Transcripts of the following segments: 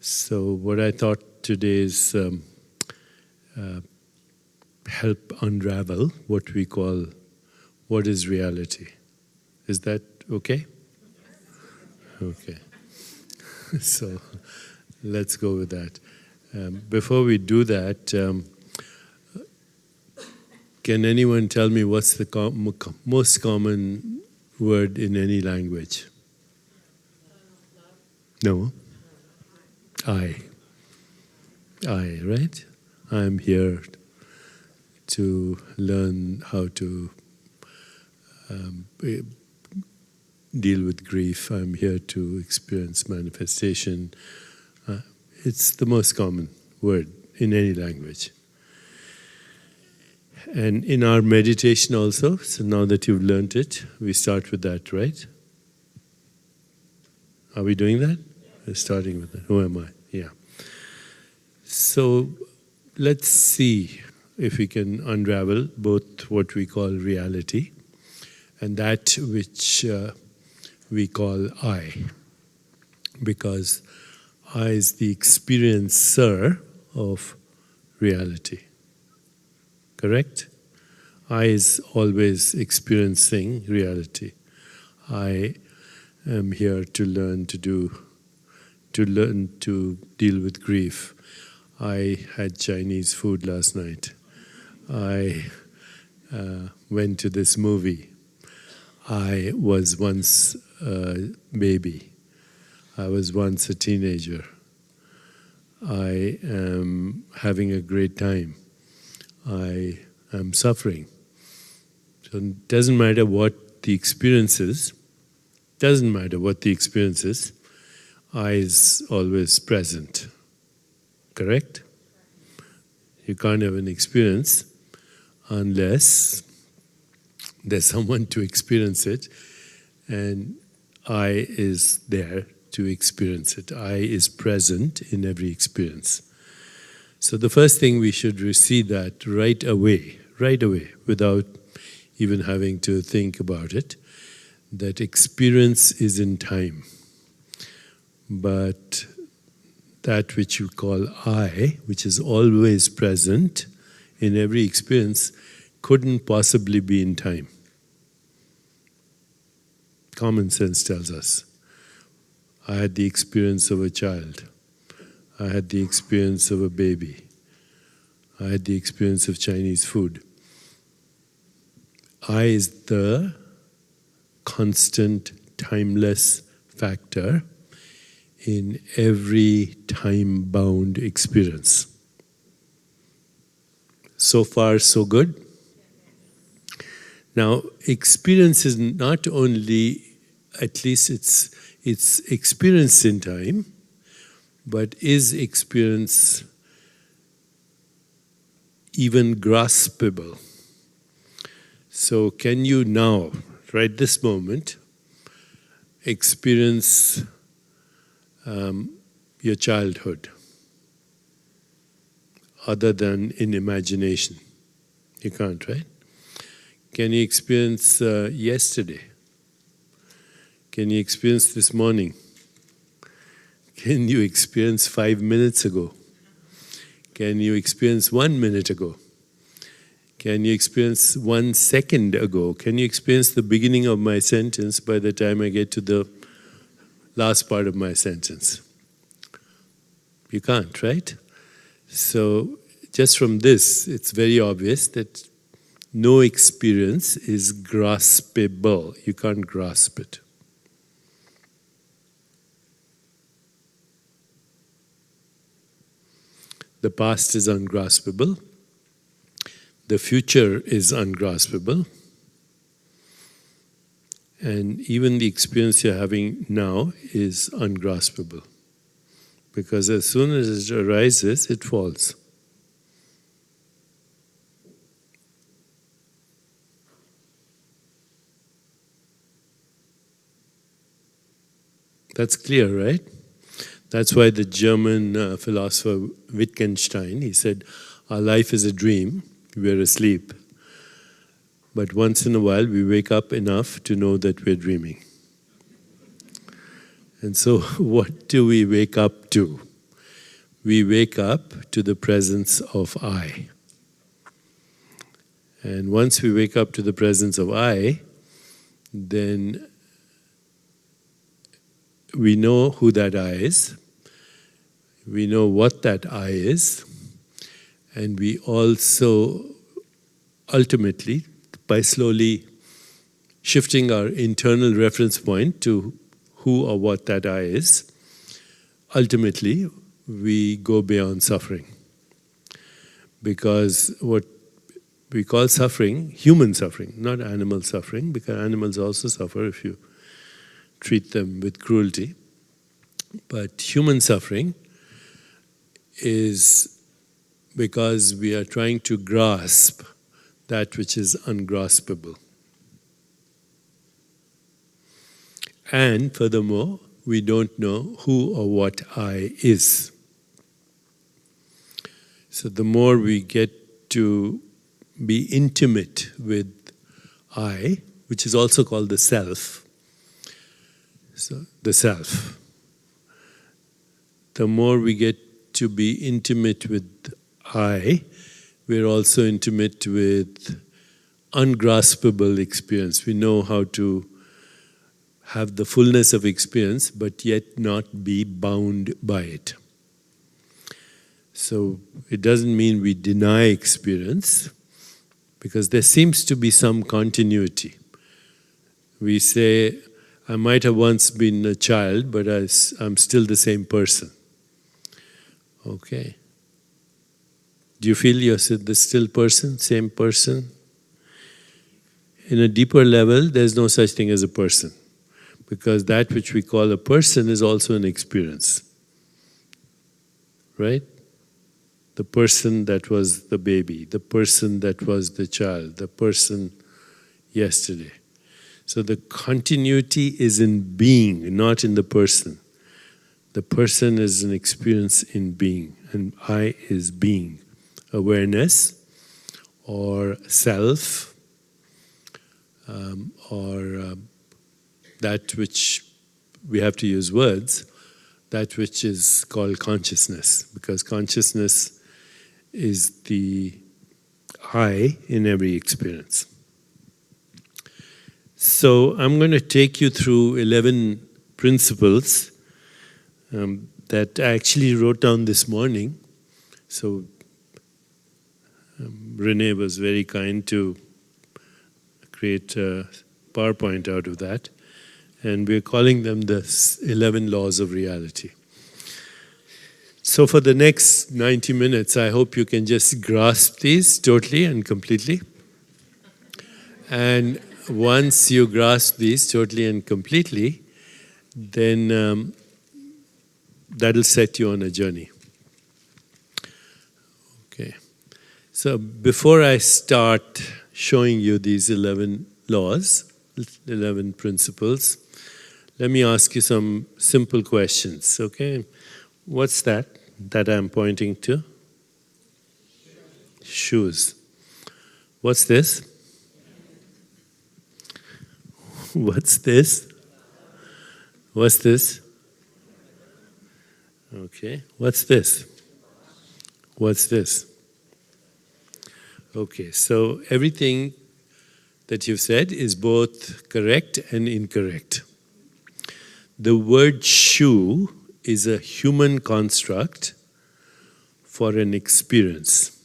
So what I thought today is help unravel what we call what is reality. Is that okay? Okay. So let's go with that. Before we do that, can anyone tell me what's the most common word in any language? No? I, right? I'm here to learn how to deal with grief. I'm here to experience manifestation. It's the most common word in any language. And in our meditation also, so now that you've learned it, we start with that, right? Are we doing that? We're starting with that. Who am I? Yeah. So let's see if we can unravel both what we call reality and that which we call I. Because I is the experiencer of reality. Correct? I is always experiencing reality. I am here to learn to deal with grief. I had Chinese food last night. I went to this movie. I was once a baby. I was once a teenager. I am having a great time. I am suffering. So it doesn't matter what the experience is. Doesn't matter what the experience is. I is always present. Correct? You can't have an experience unless there's someone to experience it, and I is there to experience it. I is present in every experience. So the first thing we should see that right away, without even having to think about it, that experience is in time. But that which you call I, which is always present in every experience, couldn't possibly be in time. Common sense tells us. I had the experience of a child. I had the experience of a baby. I had the experience of Chinese food. I is the constant, timeless factor in every time-bound experience. So far, so good? Now, experience is not only, at least it's experience in time, but is experience even graspable? So can you now, right this moment, experience your childhood other than in imagination? You can't, right? Can you experience yesterday? Can you experience this morning? Can you experience 5 minutes ago? Can you experience 1 minute ago? Can you experience 1 second ago? Can you experience the beginning of my sentence by the time I get to the last part of my sentence? You can't, right? So just from this, it's very obvious that no experience is graspable. You can't grasp it. The past is ungraspable. The future is ungraspable. And even the experience you're having now is ungraspable. Because as soon as it arises, it falls. That's clear, right? That's why the German philosopher Wittgenstein, he said, our life is a dream, we're asleep. But once in a while, we wake up enough to know that we're dreaming. And so what do we wake up to? we wake up to the presence of I. And once we wake up to the presence of I, then we know who that I is, we know what that I is, and we also ultimately, by slowly shifting our internal reference point to who or what that I is, ultimately we go beyond suffering. Because what we call suffering, human suffering, not animal suffering, because animals also suffer if you treat them with cruelty. But human suffering is because we are trying to grasp that which is ungraspable. And furthermore, we don't know who or what I is. So the more we get to be intimate with I, which is also called the self, so the self, the more we get to be intimate with I, we're also intimate with ungraspable experience. We know how to have the fullness of experience, but yet not be bound by it. So it doesn't mean we deny experience, because there seems to be some continuity. We say, I might have once been a child, but I'm still the same person. Okay. Do you feel you're the still person, same person? In a deeper level, there's no such thing as a person, because that which we call a person is also an experience. Right? The person that was the baby, the person that was the child, the person yesterday. So the continuity is in being, not in the person. The person is an experience in being, and I is being. Awareness or self or that which we have to use words, that which is called consciousness, because consciousness is the I in every experience. So I'm going to take you through 11 principles that I actually wrote down this morning. So Renee was very kind to create a PowerPoint out of that. And we're calling them the 11 laws of reality. So for the next 90 minutes, I hope you can just grasp these totally and completely. And once you grasp these totally and completely, then that'll set you on a journey. Okay. So before I start showing you these 11 laws, 11 principles, let me ask you some simple questions, okay? What's that I'm pointing to? Shoes. What's this? What's this? What's this? Okay. What's this? What's this? Okay, so everything that you've said is both correct and incorrect. The word shoe is a human construct for an experience.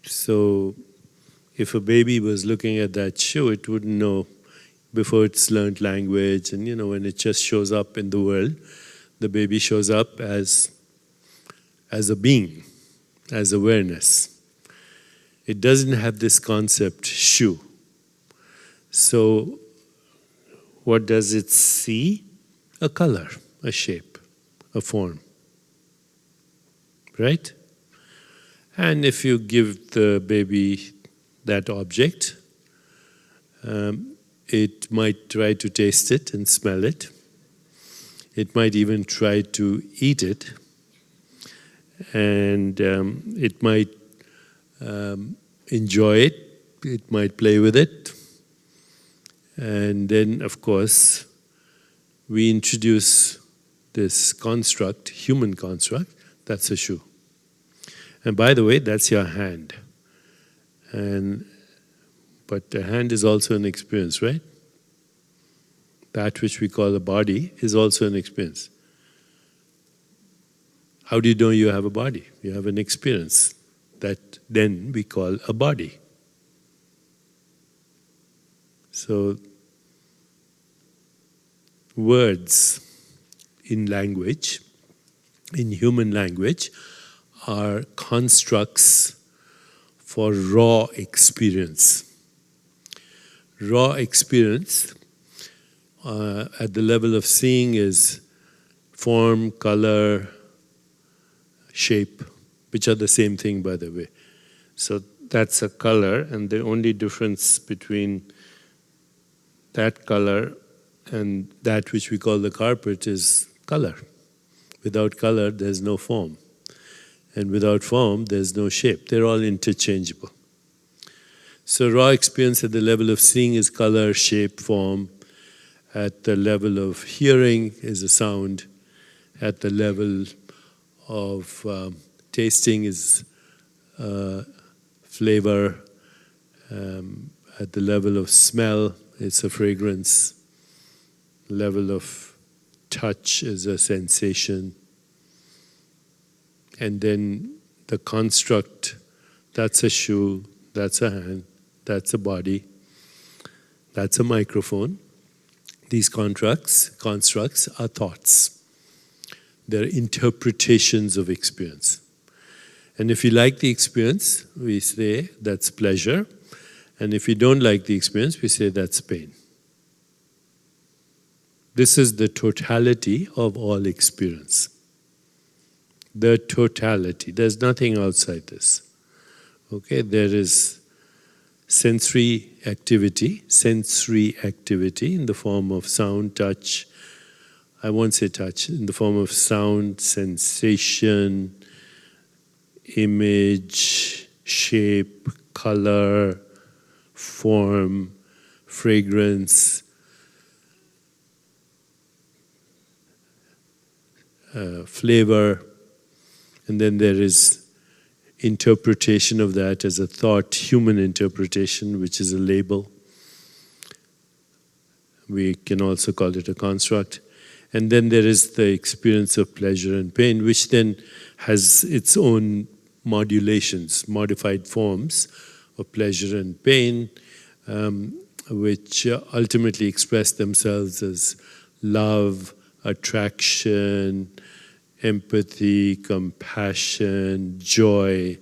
So if a baby was looking at that shoe, it wouldn't know before it's learned language, and when it just shows up in the world, the baby shows up as a being, as awareness. It doesn't have this concept, shoe. So what does it see? A color, a shape, a form. Right? And if you give the baby that object, it might try to taste it and smell it. It might even try to eat it. And it might enjoy it, it might play with it. And then, of course, we introduce this construct, human construct, that's a shoe. And by the way, that's your hand. But the hand is also an experience, right? That which we call a body is also an experience. How do you know you have a body? You have an experience that then we call a body. So, words in language, in human language, are constructs for raw experience. Raw experience at the level of seeing is form, color, shape, which are the same thing, by the way. So that's a color, and the only difference between that color and that which we call the carpet is color. Without color, there's no form. And without form, there's no shape. They're all interchangeable. So raw experience at the level of seeing is color, shape, form. At the level of hearing is a sound. At the level of tasting is flavor. At the level of smell, it's a fragrance. Level of touch is a sensation. And then the construct, that's a shoe, that's a hand, that's a body, that's a microphone. These constructs are thoughts. They're interpretations of experience. And if you like the experience, we say that's pleasure. And if you don't like the experience, we say that's pain. This is the totality of all experience. The totality. There's nothing outside this. Okay, there is sensory activity in the form of sound, touch. I won't say touch, in the form of sound, sensation, image, shape, color, form, fragrance, flavor, and then there is interpretation of that as a thought, human interpretation, which is a label. We can also call it a construct. And then there is the experience of pleasure and pain, which then has its own modulations, modified forms of pleasure and pain, which ultimately express themselves as love, attraction, empathy, compassion, joy,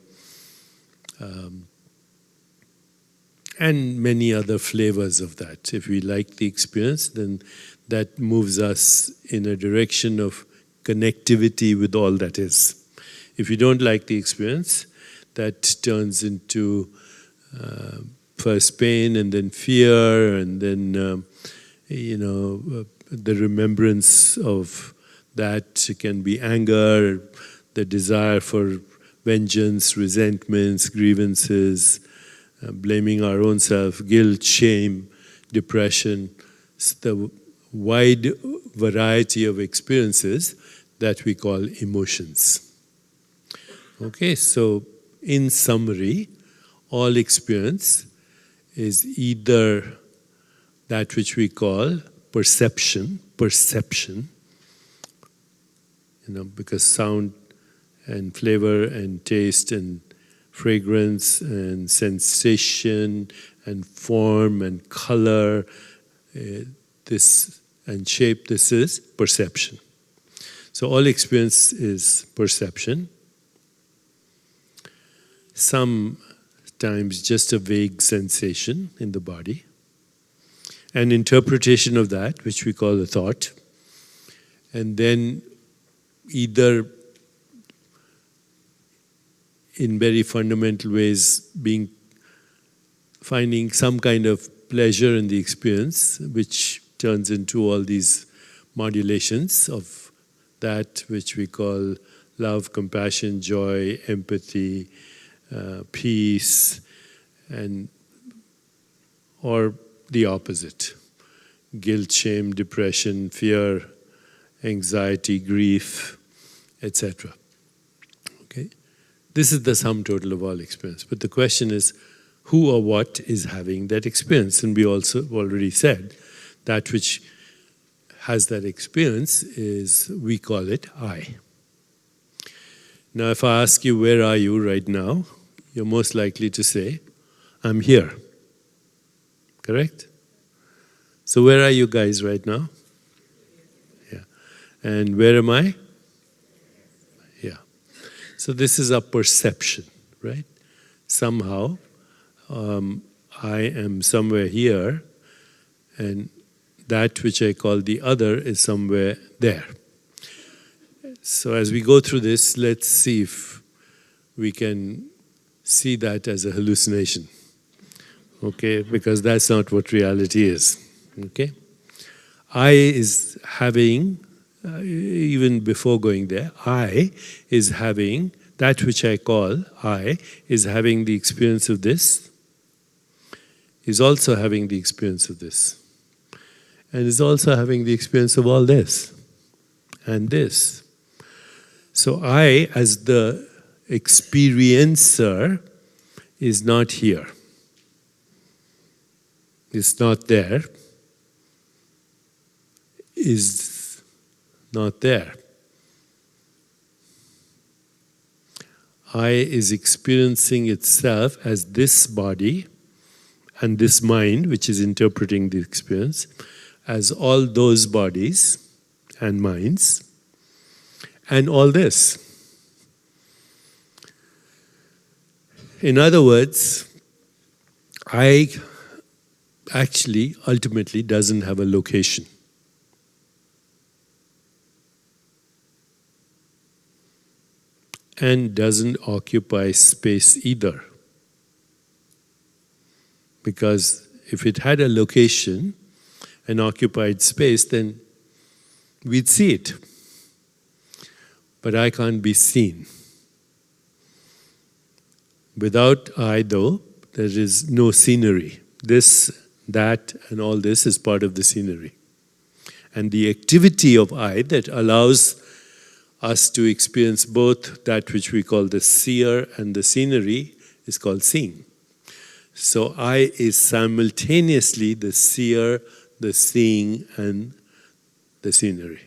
and many other flavors of that. If we like the experience, then that moves us in a direction of connectivity with all that is. If you don't like the experience, that turns into first pain and then fear and then the remembrance of that can be anger, the desire for vengeance, resentments, grievances, blaming our own self, guilt, shame, depression. It's the wide variety of experiences that we call emotions. Okay, so in summary, all experience is either that which we call perception, because sound and flavor and taste and fragrance and sensation and form and color, this and shape, this is perception. So all experience is perception. Sometimes just a vague sensation in the body. An interpretation of that, which we call a thought. And then either in very fundamental ways finding some kind of pleasure in the experience, which turns into all these modulations of that which we call love, compassion, joy, empathy, peace, or the opposite, guilt, shame, depression, fear, anxiety, grief, etc. Okay? This is the sum total of all experience. But the question is, who or what is having that experience? And we also already said, that which has that experience is, we call it I. Now if I ask you, where are you right now? You're most likely to say, I'm here. Correct? So where are you guys right now? Yeah. And where am I? Yeah. So this is a perception, right? Somehow, I am somewhere here, and that which I call the other is somewhere there. So as we go through this, let's see if we can see that as a hallucination. Okay, because that's not what reality is. Okay? I is having, even before going there, I is having, that which I call I is having the experience of this, is also having the experience of this, and is also having the experience of all this and this. So I, as the experiencer, is not here. It's not there. Is not there. I is experiencing itself as this body and this mind, which is interpreting the experience, as all those bodies and minds, and all this. In other words, I actually ultimately doesn't have a location. And doesn't occupy space either. Because if it had a location and occupied space, then we'd see it. But I can't be seen. Without I, though, there is no scenery. This, that, and all this is part of the scenery. And the activity of I that allows us to experience both that which we call the seer and the scenery is called seeing. So I is simultaneously the seer, the seeing, and the scenery.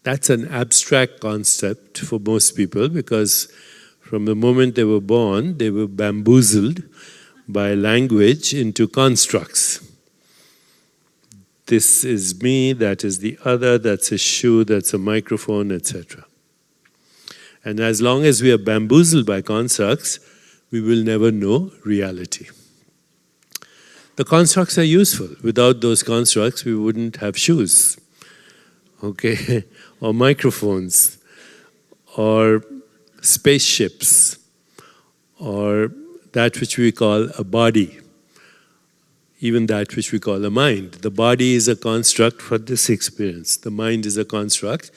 That's an abstract concept for most people, because from the moment they were born, they were bamboozled by language into constructs. This is me, that is the other, that's a shoe, that's a microphone, etc. And as long as we are bamboozled by constructs, we will never know reality. The constructs are useful. Without those constructs, we wouldn't have shoes, okay, or microphones, or spaceships, or that which we call a body, even that which we call a mind. The body is a construct for this experience. The mind is a construct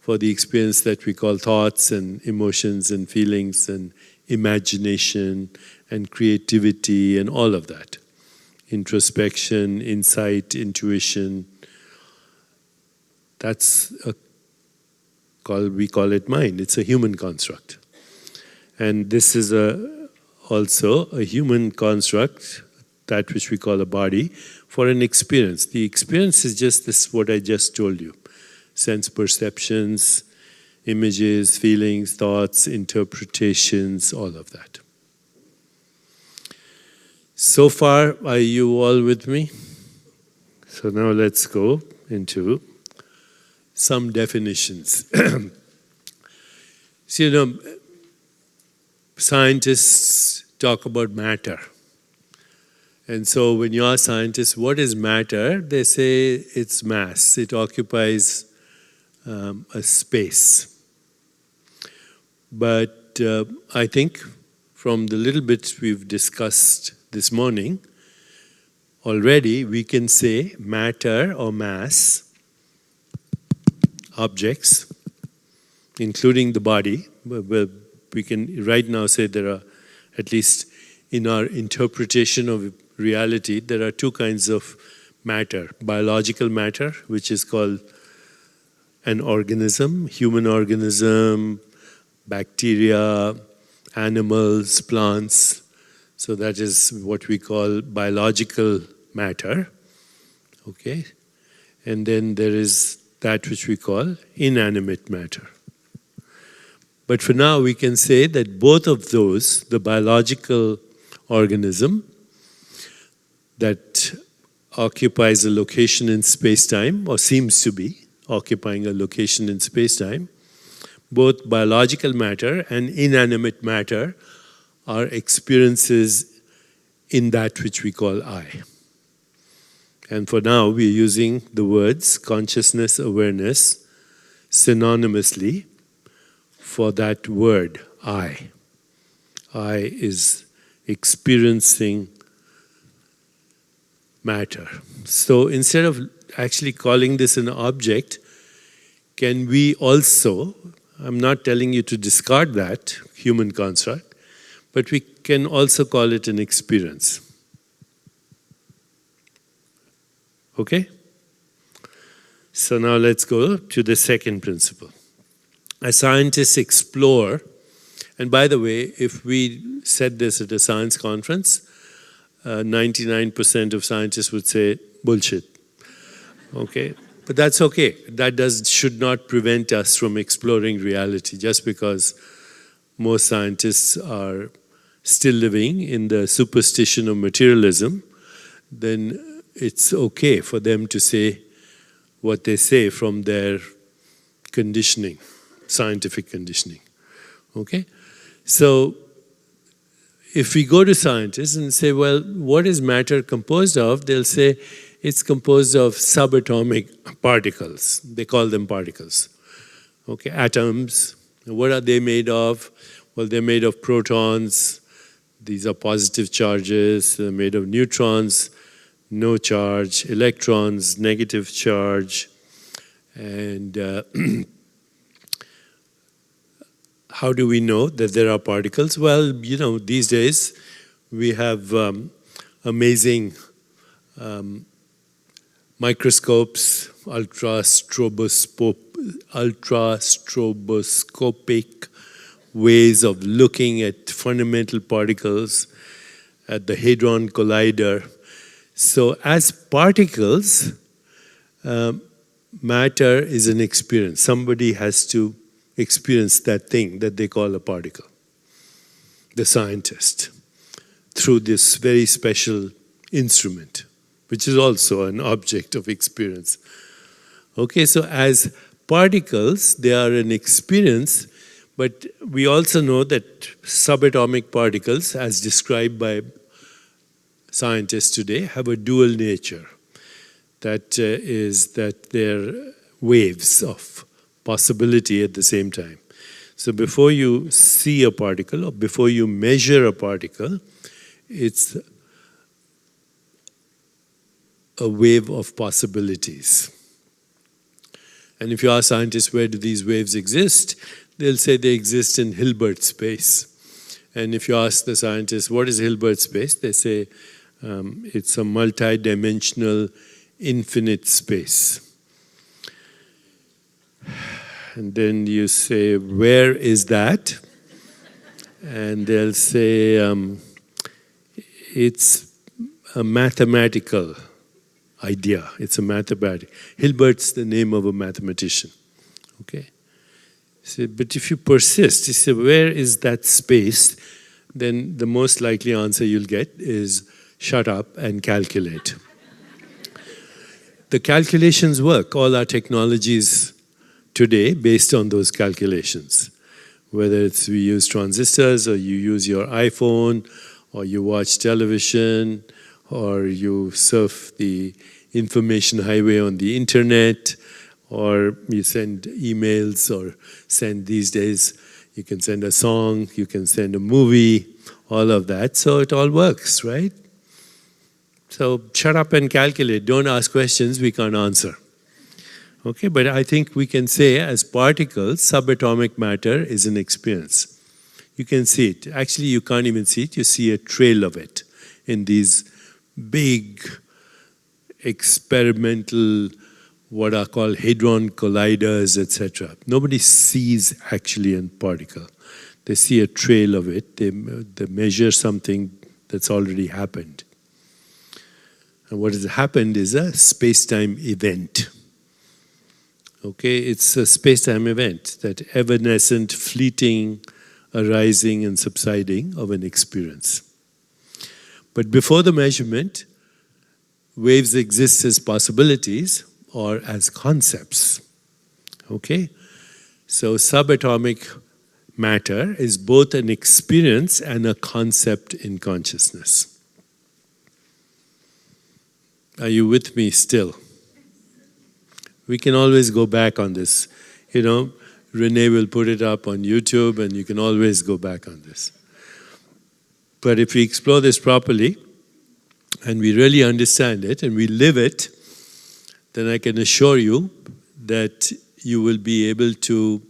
for the experience that we call thoughts and emotions and feelings and imagination and creativity and all of that. Introspection, insight, intuition. That's we call it mind. It's a human construct. And this is also a human construct, that which we call a body, for an experience. The experience is just this, what I just told you. Sense perceptions, images, feelings, thoughts, interpretations, all of that. So far, are you all with me? So now let's go into some definitions. So, scientists talk about matter. And so when you ask scientists, what is matter? They say it's mass. It occupies a space. But I think from the little bit we've discussed this morning, already we can say matter or mass, objects, including the body. We can right now say there are, at least in our interpretation of reality, there are two kinds of matter, biological matter, which is called an organism, human organism, bacteria, animals, plants. So that is what we call biological matter. Okay? And then there is that which we call inanimate matter. But for now we can say that both of those, the biological organism that occupies a location in space-time, or seems to be occupying a location in space-time, both biological matter and inanimate matter are experiences in that which we call I. And for now, we are using the words consciousness, awareness synonymously for that word, I. I is experiencing matter. So instead of actually calling this an object, can we also, I'm not telling you to discard that human construct, but we can also call it an experience. Okay? So now let's go to the second principle. As scientists explore, and by the way, if we said this at a science conference, 99% of scientists would say bullshit. Okay? But that's okay. That should not prevent us from exploring reality. Just because most scientists are still living in the superstition of materialism, then it's okay for them to say what they say from their conditioning, scientific conditioning. Okay? So if we go to scientists and say, well, what is matter composed of? They'll say it's composed of subatomic particles. They call them particles. Okay, atoms. What are they made of? Well, they're made of protons. These are positive charges. They're made of neutrons, no charge, electrons, negative charge. And how do we know that there are particles? Well, you know, these days we have amazing microscopes, ultrastroboscopic ways of looking at fundamental particles at the Hadron Collider. So as particles, matter is an experience. Somebody has to experience that thing that they call a particle, the scientist, through this very special instrument, which is also an object of experience. Okay, so as particles, they are an experience, but we also know that subatomic particles, as described by scientists today, have a dual nature. That is that they're waves of possibility at the same time. So before you see a particle or before you measure a particle, it's a wave of possibilities. And if you ask scientists where do these waves exist, they'll say they exist in Hilbert space. And if you ask the scientists what is Hilbert space, they say it's a multi-dimensional infinite space. And then you say, where is that? And they'll say, it's a mathematical idea. It's a mathematical. Hilbert's the name of a mathematician. Okay? So, but if you persist, you say, where is that space? Then the most likely answer you'll get is, shut up and calculate. The calculations work. All our technologies today based on those calculations. Whether it's we use transistors, or you use your iPhone, or you watch television, or you surf the information highway on the internet, or you send emails, or send these days, you can send a song, you can send a movie, all of that. So it all works, right? So shut up and calculate. Don't ask questions we can't answer. Okay, but I think we can say as particles, subatomic matter is an experience. You can see it. Actually, you can't even see it. You see a trail of it in these big experimental, what are called hadron colliders, etc. Nobody sees actually a particle. They see a trail of it. They measure something that's already happened. And what has happened is a space-time event. Okay, it's a space-time event, that evanescent, fleeting, arising and subsiding of an experience. But before the measurement, waves exist as possibilities or as concepts. Okay? So subatomic matter is both an experience and a concept in consciousness. Are you with me still? We can always go back on this. You know, Renee will put it up on YouTube and you can always go back on this. But if we explore this properly and we really understand it and we live it, then I can assure you that you will be able to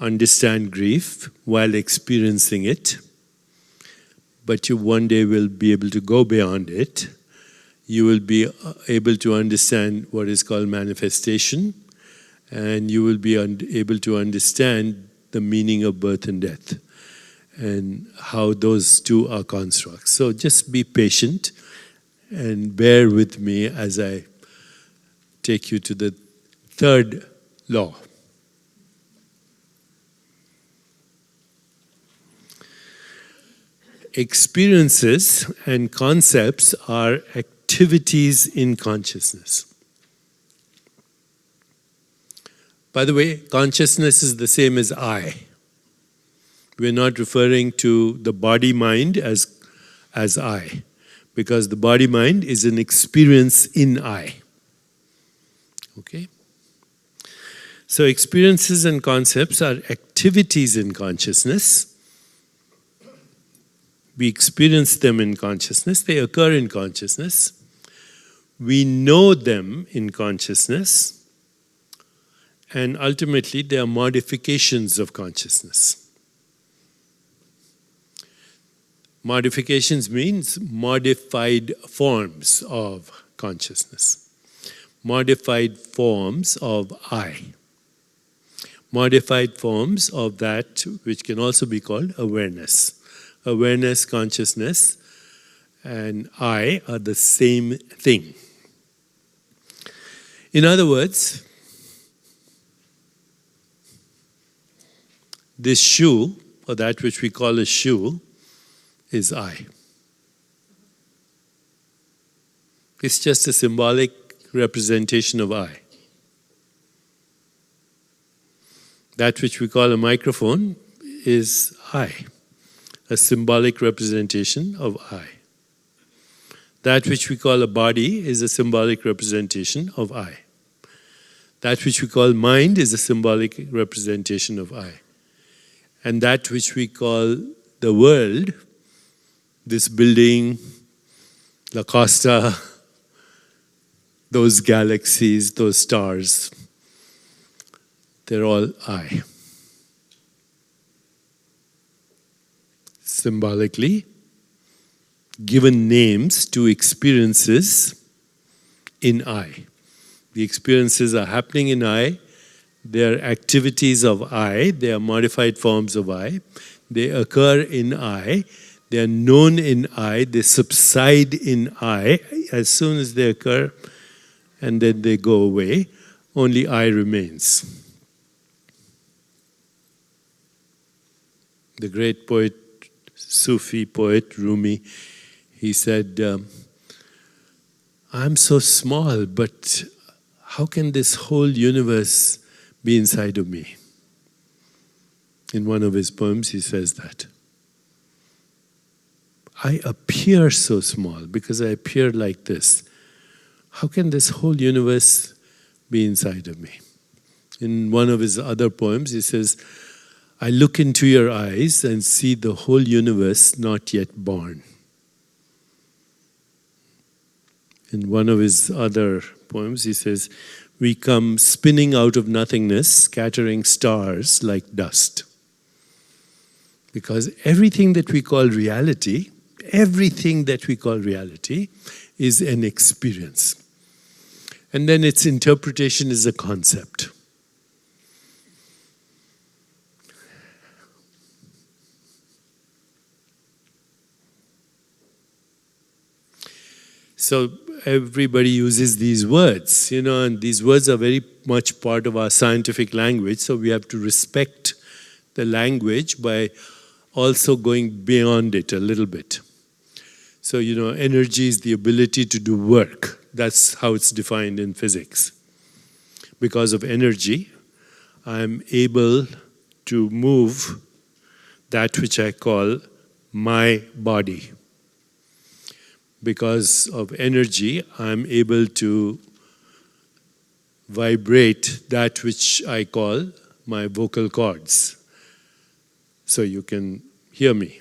understand grief while experiencing it, but you one day will be able to go beyond it. You will be able to understand what is called manifestation, and you will be able to understand the meaning of birth and death and how those two are constructs. So just be patient and bear with me as I take you to the third law. Experiences and concepts are activities in consciousness. By the way, consciousness is the same as I. We're not referring to the body-mind as I, because the body-mind is an experience in I. Okay? So experiences and concepts are activities in consciousness. We experience them in consciousness, they occur in consciousness. We know them in consciousness, and ultimately they are modifications of consciousness. Modifications means modified forms of consciousness. Modified forms of I. Modified forms of that which can also be called awareness. Awareness, consciousness, and I are the same thing. In other words, this shoe, or that which we call a shoe, is I. It's just a symbolic representation of I. That which we call a microphone is I. A symbolic representation of I. That which we call a body is a symbolic representation of I. That which we call mind is a symbolic representation of I. And that which we call the world, this building, La Costa, those galaxies, those stars, they're all I. Symbolically, given names to experiences in I. The experiences are happening in I, they are activities of I, they are modified forms of I, they occur in I, they are known in I, they subside in I as soon as they occur, and then they go away, only I remains. The great poet, Sufi poet Rumi, he said, I'm so small, but how can this whole universe be inside of me? In one of his poems, he says that. I appear so small because I appear like this. How can this whole universe be inside of me? In one of his other poems, he says, I look into your eyes and see the whole universe not yet born. In one of his other poems, he says, we come spinning out of nothingness, scattering stars like dust. Because everything that we call reality is an experience. And then its interpretation is a concept. So everybody uses these words, and these words are very much part of our scientific language, so we have to respect the language by also going beyond it a little bit. So, energy is the ability to do work. That's how it's defined in physics. Because of energy, I'm able to move that which I call my body. Because of energy, I'm able to vibrate that which I call my vocal cords. So you can hear me.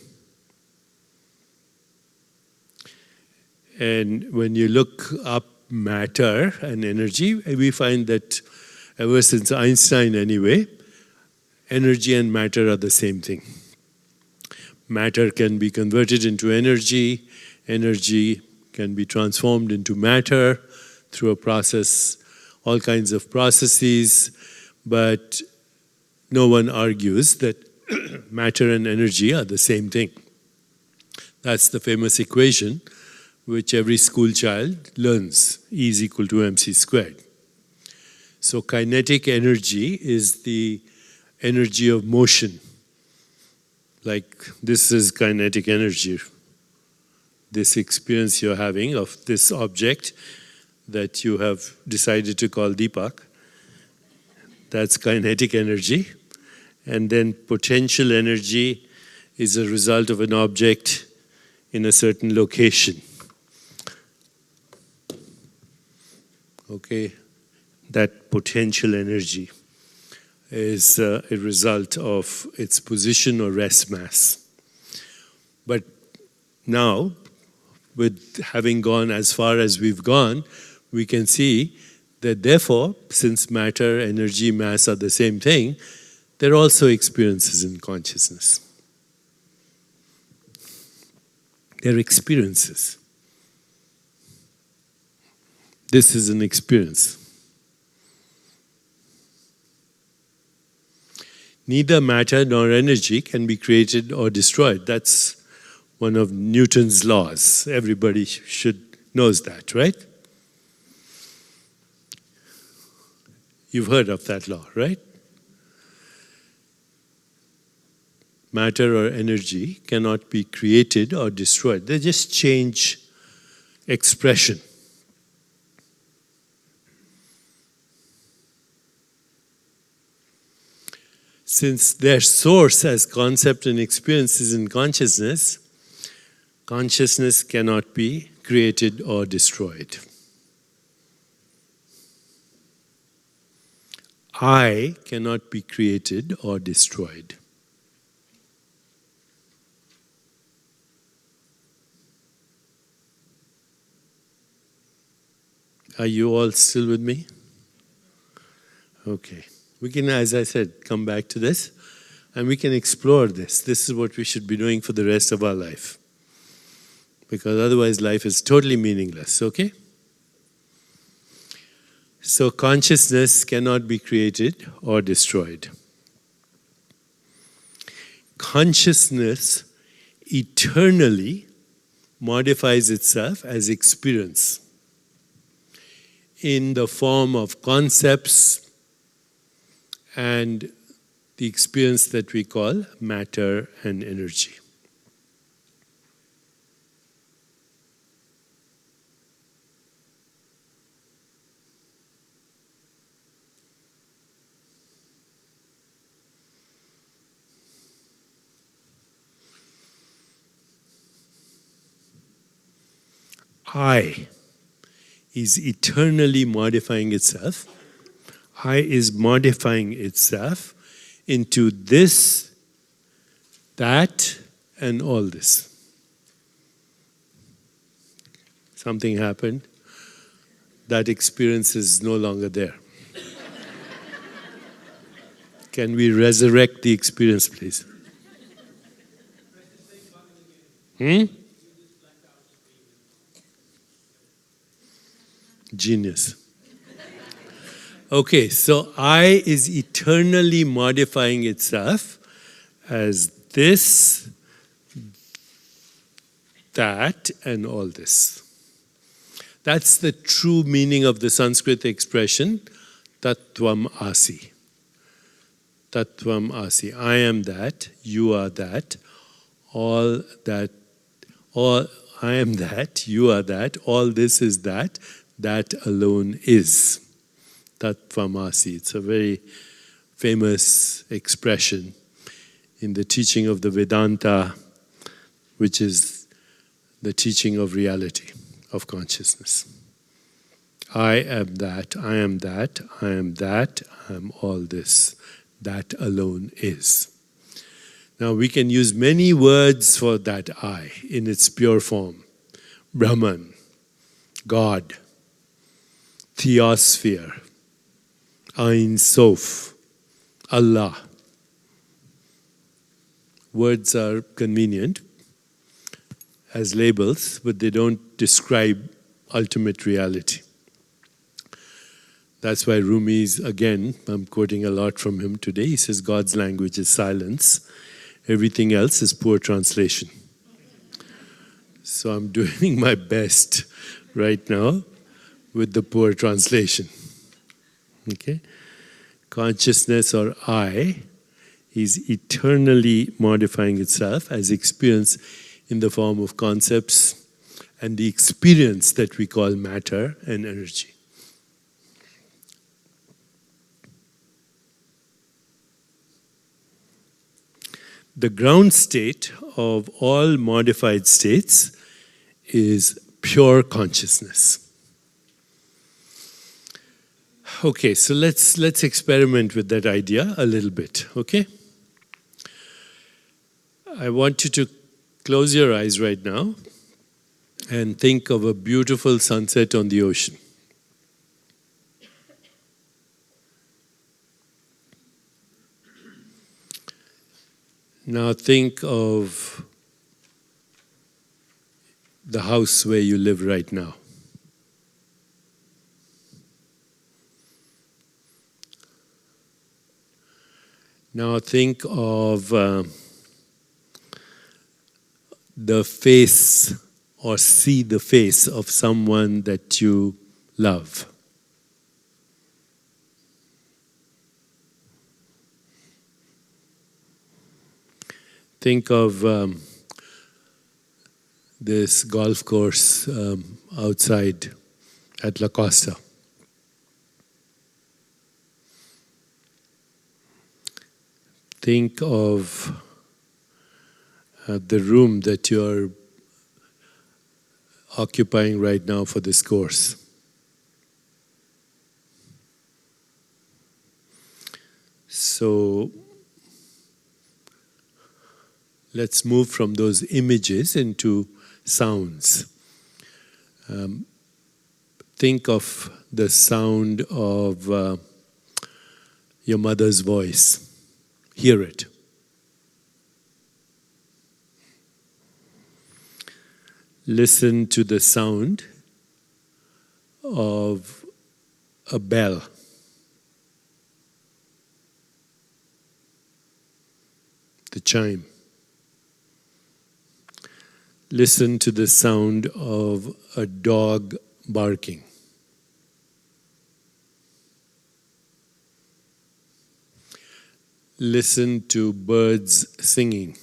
And when you look up matter and energy, we find that ever since Einstein anyway, energy and matter are the same thing. Matter can be converted into energy. Energy can be transformed into matter through a process, all kinds of processes, but no one argues that matter and energy are the same thing. That's the famous equation which every school child learns, E is equal to mc squared. So kinetic energy is the energy of motion. Like this is kinetic energy. This experience you're having of this object that you have decided to call Deepak, that's kinetic energy. And then potential energy is a result of an object in a certain location. Okay, that potential energy is a result of its position or rest mass. But now, with having gone as far as we've gone, we can see that therefore, since matter, energy, mass are the same thing, there are also experiences in consciousness. They're experiences. This is an experience. Neither matter nor energy can be created or destroyed. That's one of Newton's laws. Everybody knows that, right? You've heard of that law, right? Matter or energy cannot be created or destroyed. They just change expression. Since their source as concept and experience is in consciousness, consciousness cannot be created or destroyed. I cannot be created or destroyed. Are you all still with me? Okay. We can, as I said, come back to this and we can explore this. This is what we should be doing for the rest of our life. Because otherwise life is totally meaningless, okay? So consciousness cannot be created or destroyed. Consciousness eternally modifies itself as experience in the form of concepts and the experience that we call matter and energy. I is eternally modifying itself. I is modifying itself into this, that, and all this. Something happened. That experience is no longer there. Can we resurrect the experience, please? Genius. Okay, so I is eternally modifying itself as this, that, and all this. That's the true meaning of the Sanskrit expression, Tattvam Asi. Tattvam Asi. I am that, you are that, all I am that, you are that, all this is that, that alone is. Tattvam Asi. It's a very famous expression in the teaching of the Vedanta, which is the teaching of reality, of consciousness. I am that, I am that, I am that, I am all this. That alone is. Now we can use many words for that I in its pure form. Brahman, God, Theosphere, Ein Sof, Allah. Words are convenient as labels, but they don't describe ultimate reality. That's why Rumi's, again, I'm quoting a lot from him today, he says God's language is silence, everything else is poor translation. So I'm doing my best right now with the poor translation. Okay? Consciousness, or I, is eternally modifying itself as experience in the form of concepts and the experience that we call matter and energy. The ground state of all modified states is pure consciousness. Okay, so let's experiment with that idea a little bit, okay? I want you to close your eyes right now and think of a beautiful sunset on the ocean. Now think of the house where you live right now. Now think of the face, or see the face of someone that you love. Think of this golf course outside at La Costa. Think of the room that you're occupying right now for this course. So let's move from those images into sounds. Think of the sound of your mother's voice. Hear it. Listen to the sound of a bell. The chime. Listen to the sound of a dog barking. Listen to birds singing.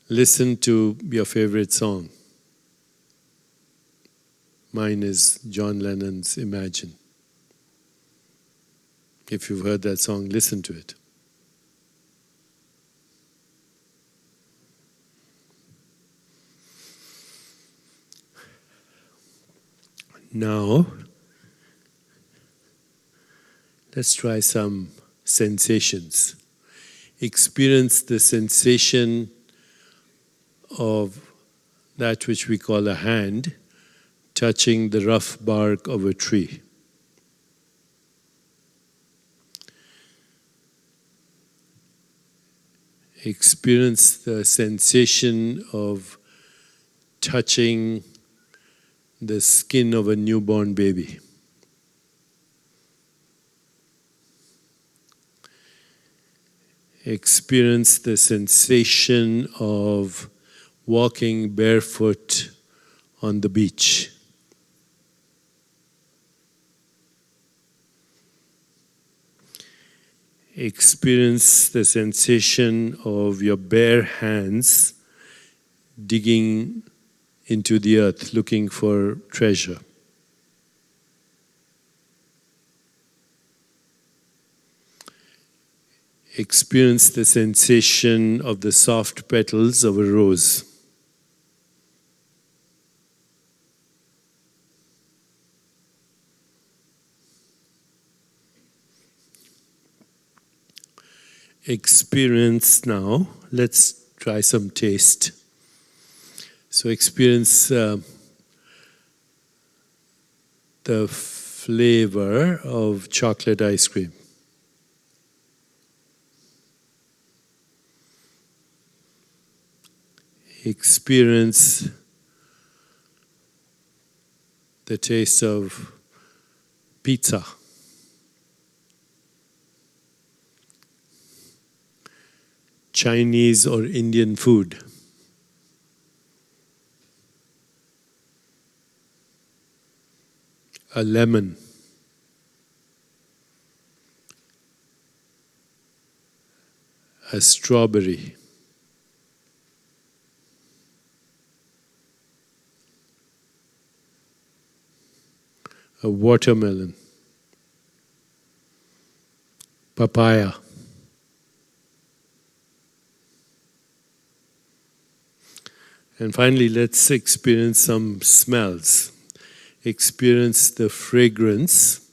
Listen to your favorite song. Mine is John Lennon's Imagine. If you've heard that song, listen to it. Now, let's try some sensations. Experience the sensation of that which we call a hand touching the rough bark of a tree. Experience the sensation of touching the skin of a newborn baby. Experience the sensation of walking barefoot on the beach. Experience the sensation of your bare hands digging into the earth, looking for treasure. Experience the sensation of the soft petals of a rose. Experience now, let's try some taste. So experience the flavor of chocolate ice cream. Experience the taste of pizza. Chinese or Indian food. A lemon. A strawberry. A watermelon. Papaya. And finally, let's experience some smells. Experience the fragrance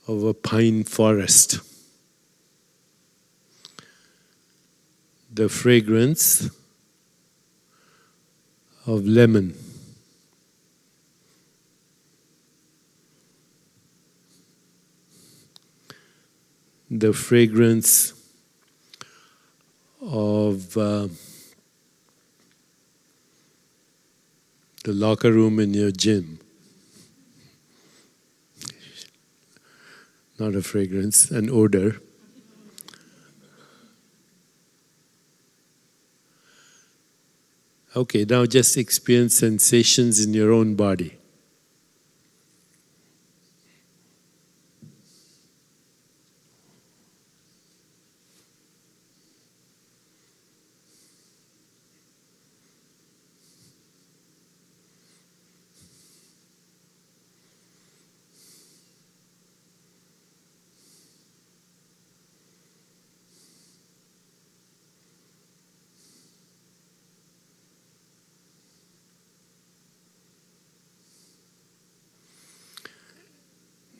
of a pine forest. The fragrance of lemon. The fragrance of the locker room in your gym. Not a fragrance, an odor. Okay, now just experience sensations in your own body.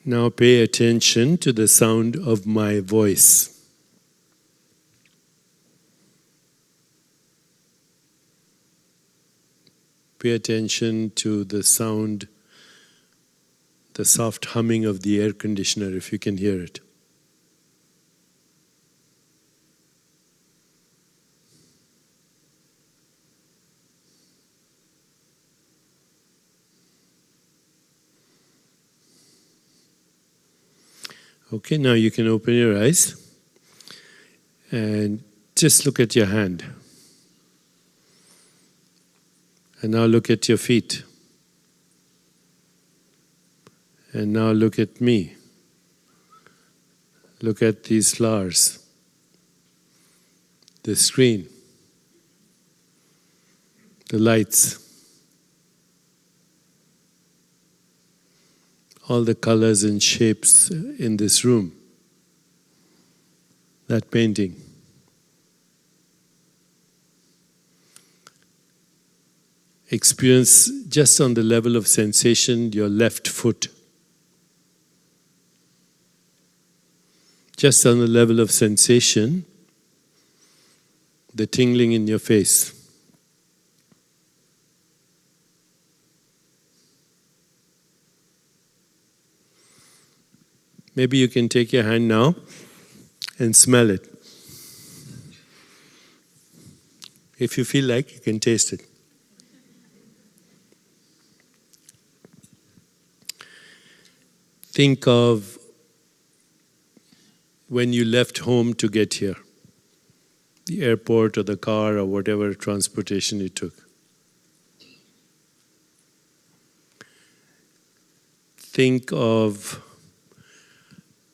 Now pay attention to the sound of my voice. Pay attention to the sound, the soft humming of the air conditioner, if you can hear it. Okay, now you can open your eyes and just look at your hand. And now look at your feet. And now look at me. Look at these flowers, the screen, the lights, all the colors and shapes in this room, that painting. Experience just on the level of sensation your left foot. Just on the level of sensation, the tingling in your face. Maybe you can take your hand now and smell it. If you feel like, you can taste it. Think of when you left home to get here, the airport or the car or whatever transportation you took. Think of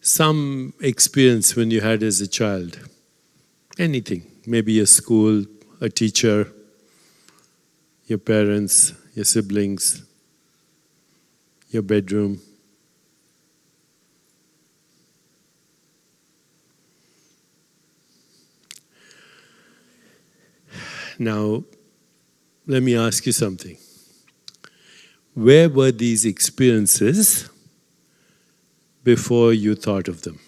some experience when you had as a child. Anything, maybe a school, a teacher, your parents, your siblings, your bedroom. Now, let me ask you something. Where were these experiences before you thought of them?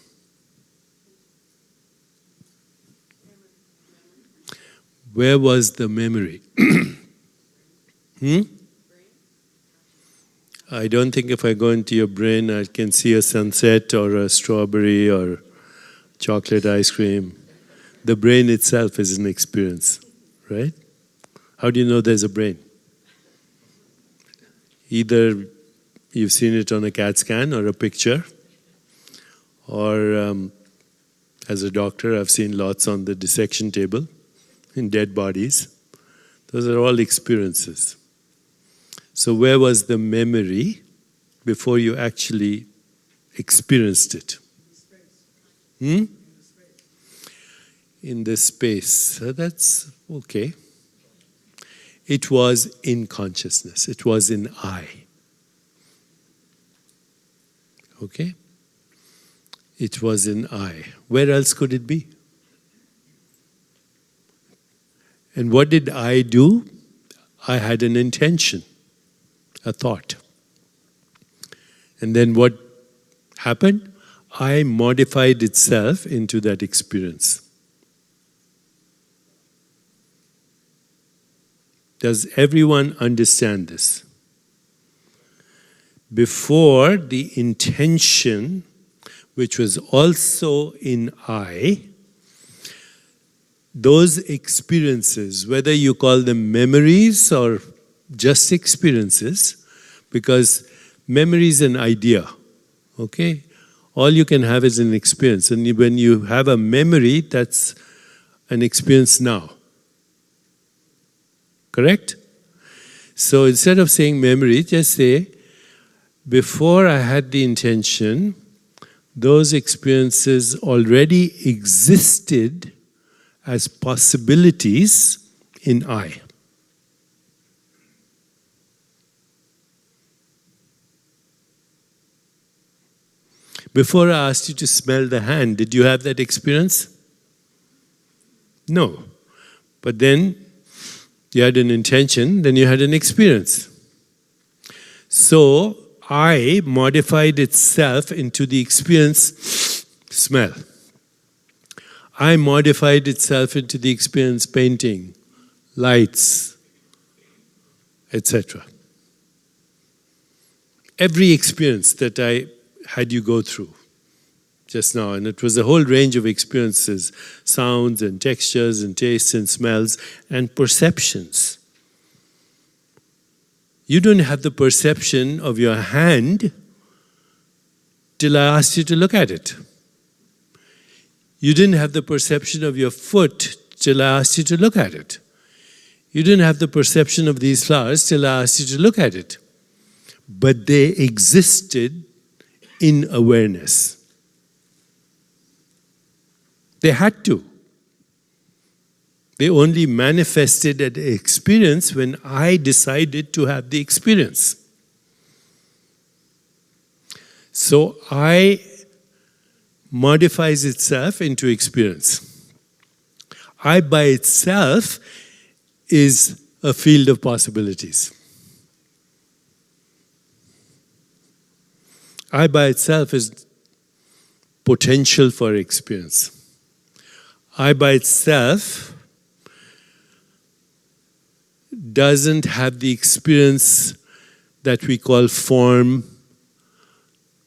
Where was the memory? I don't think if I go into your brain I can see a sunset or a strawberry or chocolate ice cream. The brain itself is an experience, right? How do you know there's a brain? Either you've seen it on a CAT scan or a picture, or as a doctor I've seen lots on the dissection table in dead bodies. Those are all experiences. So where was the memory before you actually experienced it? In the space. So that's okay. It was in consciousness. It was in I. Okay? It was in I. Where else could it be? And what did I do? I had an intention, a thought. And then what happened? I modified itself into that experience. Does everyone understand this? Before, the intention, which was also in I, those experiences, whether you call them memories or just experiences, because memory is an idea, okay? All you can have is an experience. And when you have a memory, that's an experience now. Correct? So instead of saying memory, just say, before I had the intention, those experiences already existed as possibilities in I. Before I asked you to smell the hand, did you have that experience? No. But then you had an intention, then you had an experience. So I modified itself into the experience smell. I modified itself into the experience painting, lights, etc. Every experience that I had you go through just now, and it was a whole range of experiences, sounds and textures and tastes and smells and perceptions. You don't have the perception of your hand till I asked you to look at it. You didn't have the perception of your foot till I asked you to look at it. You didn't have the perception of these flowers till I asked you to look at it. But they existed in awareness. They had to. They only manifested an experience when I decided to have the experience. So I modifies itself into experience. I by itself is a field of possibilities. I by itself is potential for experience. I by itself doesn't have the experience that we call form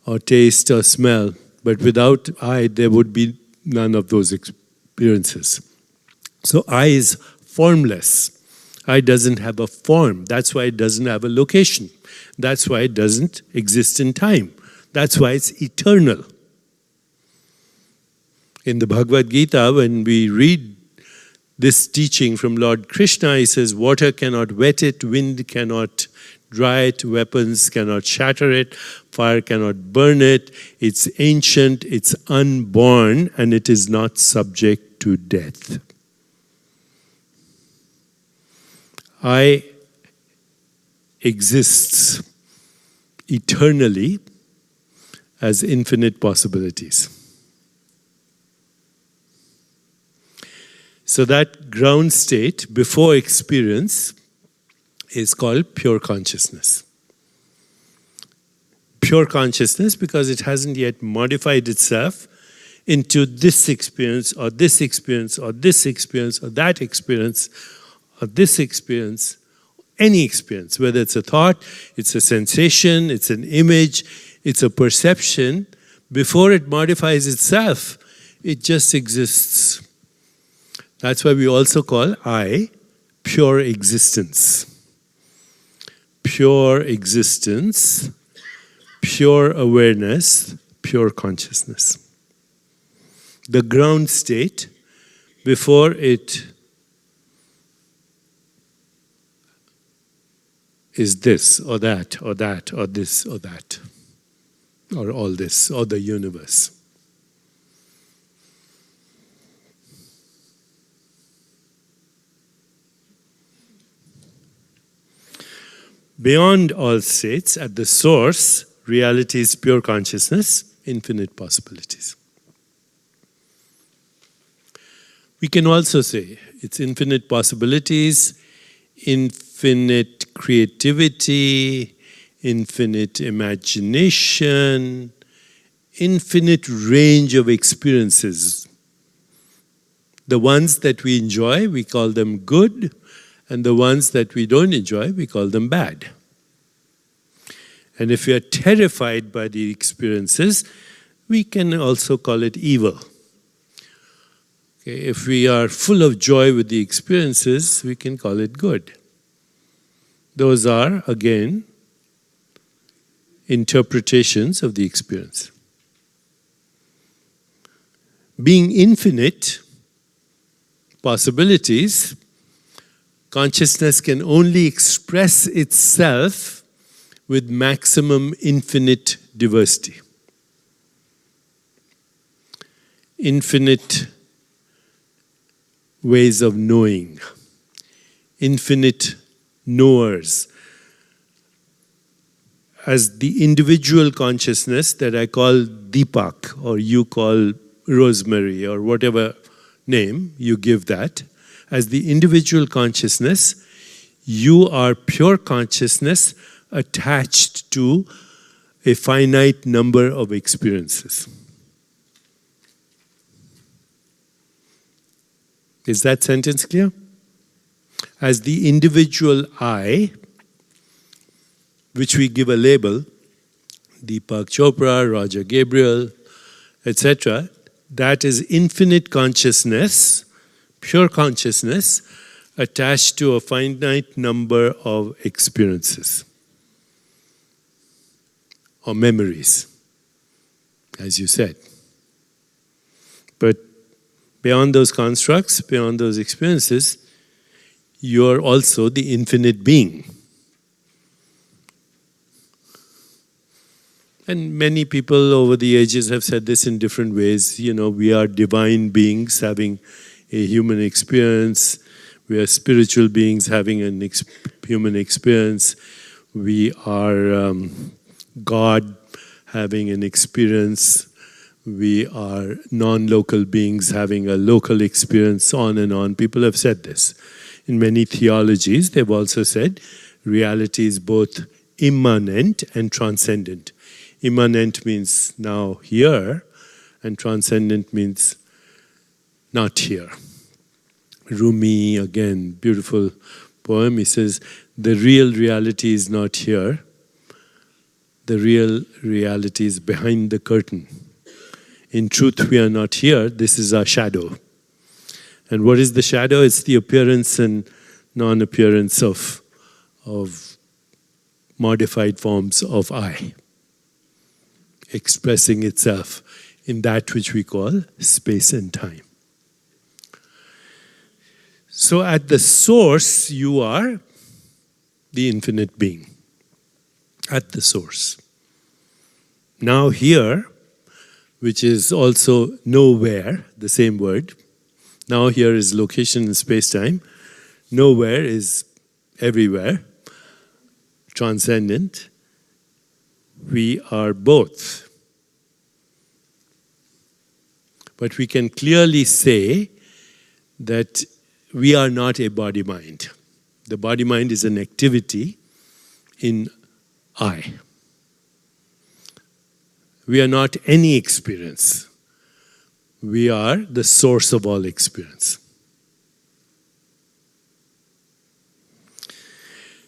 or taste or smell. But without I, there would be none of those experiences. So I is formless. I doesn't have a form. That's why it doesn't have a location. That's why it doesn't exist in time. That's why it's eternal. In the Bhagavad Gita, when we read this teaching from Lord Krishna, he says, water cannot wet it, wind cannot dry it, weapons cannot shatter it, fire cannot burn it. It's ancient, it's unborn, and it is not subject to death. I exists eternally as infinite possibilities. So that ground state before experience is called pure consciousness. Pure consciousness because it hasn't yet modified itself into this experience or this experience or this experience or that experience or this experience, any experience, whether it's a thought, it's a sensation, it's an image, it's a perception. Before it modifies itself, it just exists. That's why we also call I pure existence. Pure existence, pure awareness, pure consciousness. The ground state before it is this or that or that or this or that or all this or the universe. Beyond all states, at the source, reality is pure consciousness, infinite possibilities. We can also say it's infinite possibilities, infinite creativity, infinite imagination, infinite range of experiences. The ones that we enjoy, we call them good, and the ones that we don't enjoy, we call them bad. And if we are terrified by the experiences, we can also call it evil. Okay, if we are full of joy with the experiences, we can call it good. Those are, again, interpretations of the experience. Being infinite possibilities, consciousness can only express itself with maximum infinite diversity. Infinite ways of knowing. Infinite knowers. As the individual consciousness that I call Deepak, or you call Rosemary, or whatever name you give that, as the individual consciousness, you are pure consciousness attached to a finite number of experiences. Is that sentence clear? As the individual I, which we give a label, Deepak Chopra, Roger Gabriel, etc., that is infinite consciousness, pure consciousness, attached to a finite number of experiences or memories, as you said. But beyond those constructs, beyond those experiences, you are also the infinite being. And many people over the ages have said this in different ways. You know, we are divine beings having a human experience. We are spiritual beings having a human experience. We are God having an experience. We are non-local beings having a local experience, on and on. People have said this. In many theologies, they've also said reality is both immanent and transcendent. Immanent means now here, and transcendent means not here. Rumi, again, beautiful poem, he says, the real reality is not here. The real reality is behind the curtain. In truth, we are not here. This is our shadow. And what is the shadow? It's the appearance and non-appearance of modified forms of I. expressing itself in that which we call space and time. So at the source, you are the infinite being. At the source. Now here, which is also nowhere, the same word. Now here is location in space-time. Nowhere is everywhere, transcendent. We are both. But we can clearly say that we are not a body-mind. The body-mind is an activity in I. We are not any experience. We are the source of all experience.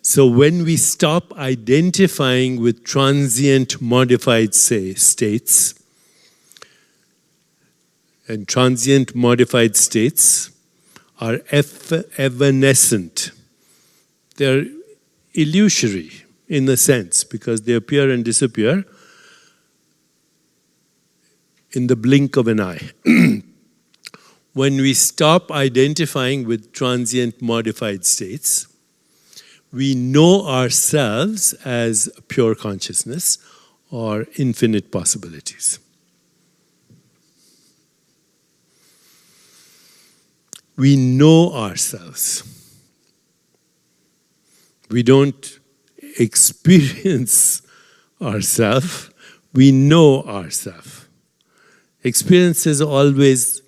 So when we stop identifying with transient modified states, and transient modified states are evanescent. They're illusory in a sense because they appear and disappear in the blink of an eye. When we stop identifying with transient modified states, we know ourselves as pure consciousness or infinite possibilities. We know ourselves. We don't experience ourselves, we know ourselves. Experience is always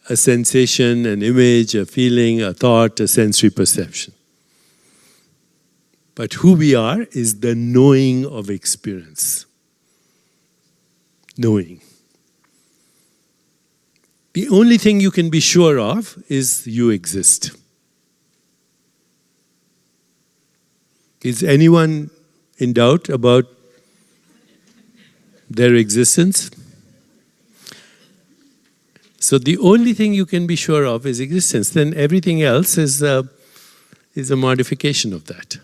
a sensation, an image, a feeling, a thought, a sensory perception. But who we are is the knowing of experience. Knowing. The only thing you can be sure of is you exist. Is anyone in doubt about their existence? So the only thing you can be sure of is existence. Then everything else is a modification of that.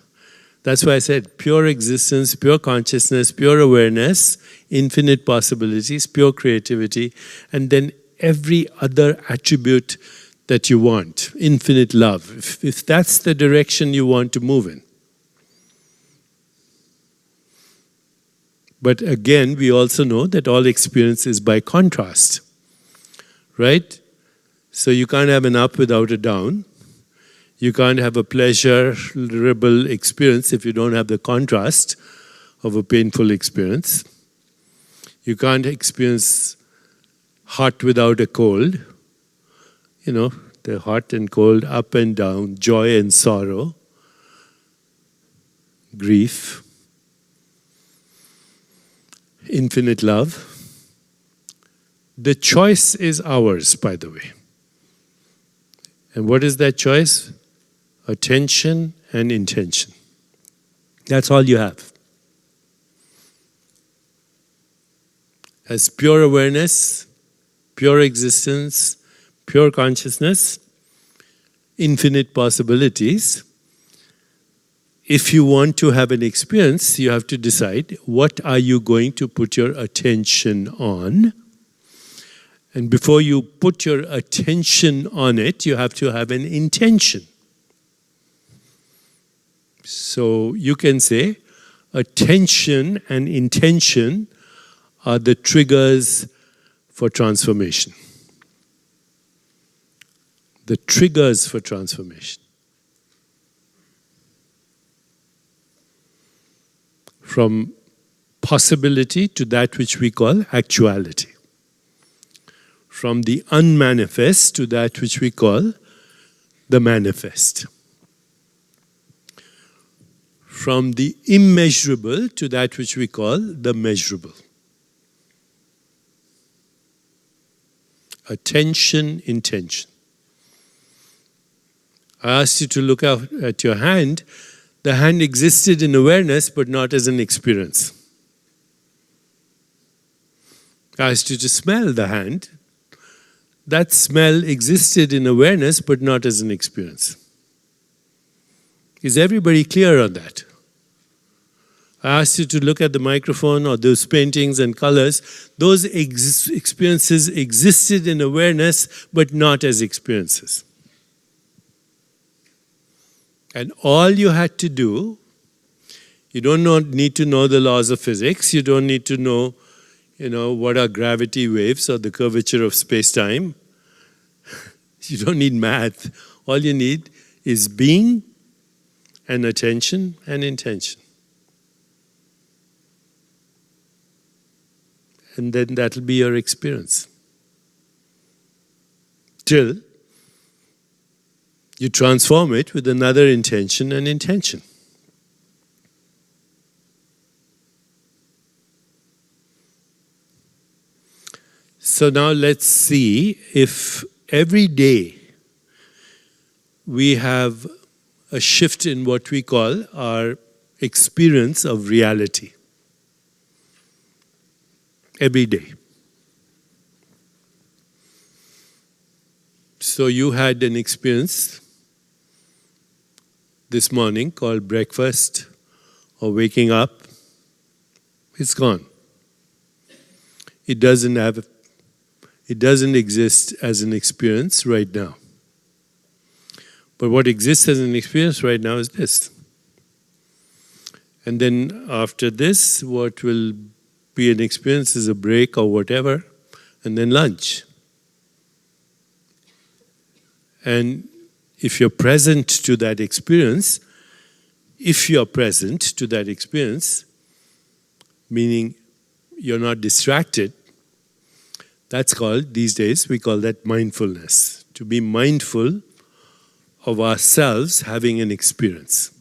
That's why I said pure existence, pure consciousness, pure awareness, infinite possibilities, pure creativity, and then every other attribute that you want, infinite love, if that's the direction you want to move in. But again, we also know that all experience is by contrast, right? So you can't have an up without a down. You can't have a pleasurable experience if you don't have the contrast of a painful experience. You can't experience hot without a cold. You know, the hot and cold, up and down, joy and sorrow, grief, infinite love. The choice is ours, by the way. And what is that choice? Attention and intention. That's all you have. As pure awareness, pure existence, pure consciousness, infinite possibilities. If you want to have an experience, you have to decide what are you going to put your attention on. And before you put your attention on it, you have to have an intention. So you can say attention and intention are the triggers for transformation. The triggers for transformation. From possibility to that which we call actuality. From the unmanifest to that which we call the manifest. From the immeasurable to that which we call the measurable. Attention, intention. I asked you to look out at your hand. The hand existed in awareness but not as an experience. I asked you to smell the hand. That smell existed in awareness but not as an experience. Is everybody clear on that? I asked you to look at the microphone or those paintings and colors. Those experiences existed in awareness, but not as experiences. And all you had to do, you don't need to know the laws of physics. You don't need to know, what are gravity waves or the curvature of space-time. You don't need math. All you need is being and attention and intention. And then that'll be your experience. Till you transform it with another intention and intention. So now let's see if every day we have a shift in what we call our experience of reality. Every day. So you had an experience this morning called breakfast or waking up. It's gone. It doesn't exist as an experience right now. But what exists as an experience right now is this. And then after this, what will be an experience is a break or whatever, and then lunch. And if you're present to that experience, meaning you're not distracted, that's called, these days, we call that mindfulness. To be mindful of ourselves having an experience.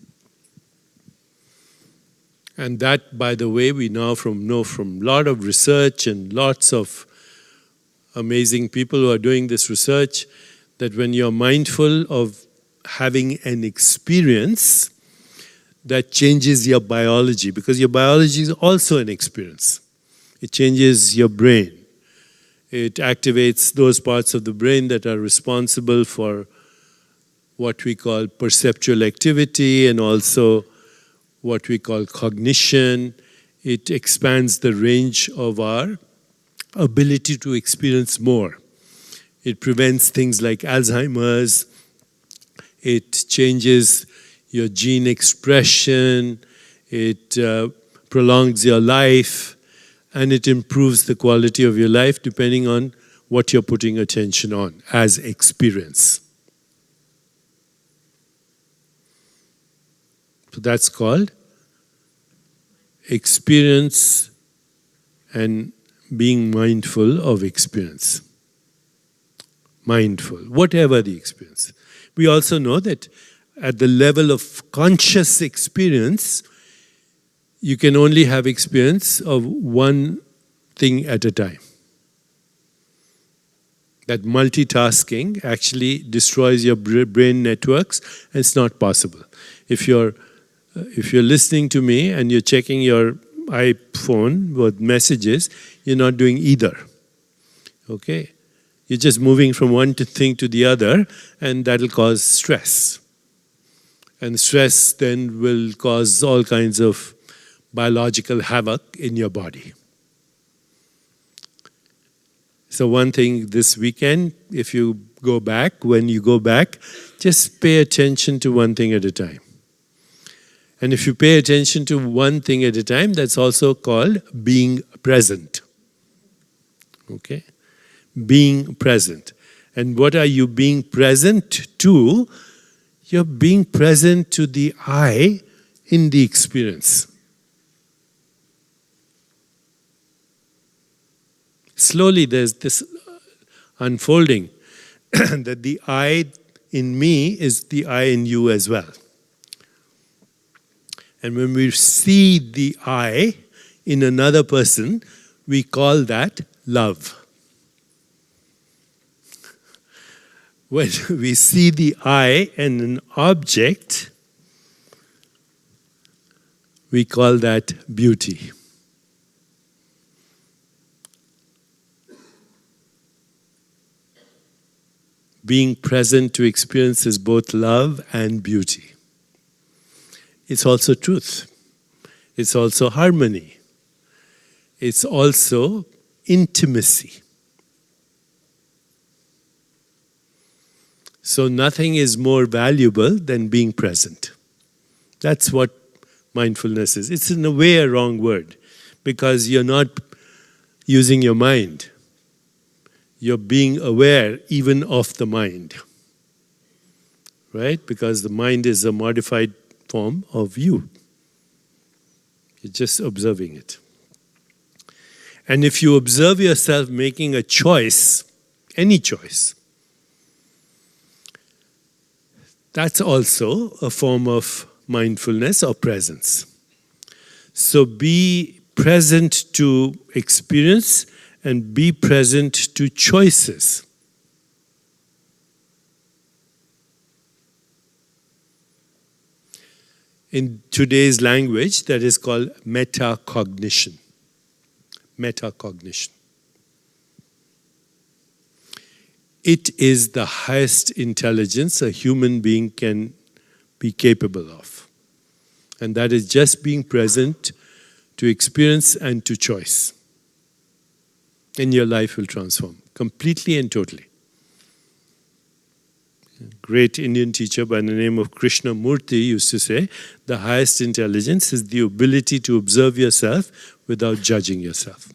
And that, by the way, we now know from a lot of research and lots of amazing people who are doing this research, that when you're mindful of having an experience, that changes your biology, because your biology is also an experience. It changes your brain. It activates those parts of the brain that are responsible for what we call perceptual activity and also what we call cognition. It expands the range of our ability to experience more. It prevents things like Alzheimer's. It changes your gene expression. It prolongs your life. And it improves the quality of your life depending on what you're putting attention on as experience. So that's called experience and being mindful of experience. Mindful, whatever the experience. We also know that at the level of conscious experience, you can only have experience of one thing at a time. That multitasking actually destroys your brain networks, and it's not possible. If you're listening to me and you're checking your iPhone with messages, you're not doing either. Okay? You're just moving from one thing to the other, and that'll cause stress. And stress then will cause all kinds of biological havoc in your body. So one thing this weekend, if you go back, when you go back, just pay attention to one thing at a time. And if you pay attention to one thing at a time, that's also called being present. Okay? Being present. And what are you being present to? You're being present to the I in the experience. Slowly there's this unfolding that the I in me is the I in you as well. And when we see the I in another person, we call that love. When we see the I in an object, we call that beauty. Being present to experience is both love and beauty. It's also truth. It's also harmony. It's also intimacy. So nothing is more valuable than being present. That's what mindfulness is. It's in a way a wrong word, because you're not using your mind. You're being aware even of the mind. Right? Because the mind is a modified form of you. You're just observing it. And if you observe yourself making a choice, any choice, that's also a form of mindfulness or presence. So be present to experience and be present to choices. In today's language, that is called metacognition. Metacognition. It is the highest intelligence a human being can be capable of. And that is just being present to experience and to choice. And your life will transform completely and totally. A great Indian teacher by the name of Krishnamurti used to say, the highest intelligence is the ability to observe yourself without judging yourself.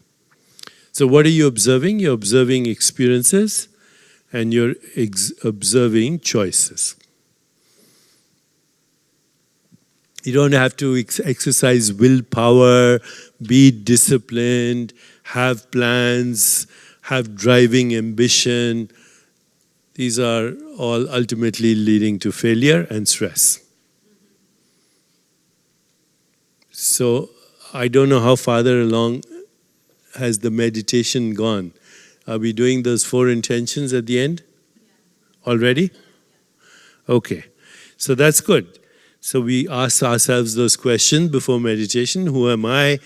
So what are you observing? You're observing experiences and you're observing choices. You don't have to exercise willpower, be disciplined, have plans, have driving ambition. These are all ultimately leading to failure and stress. So I don't know how farther along has the meditation gone. Are we doing those 4 intentions at the end? Already? Okay. So that's good. So we ask ourselves those questions before meditation. Who am I?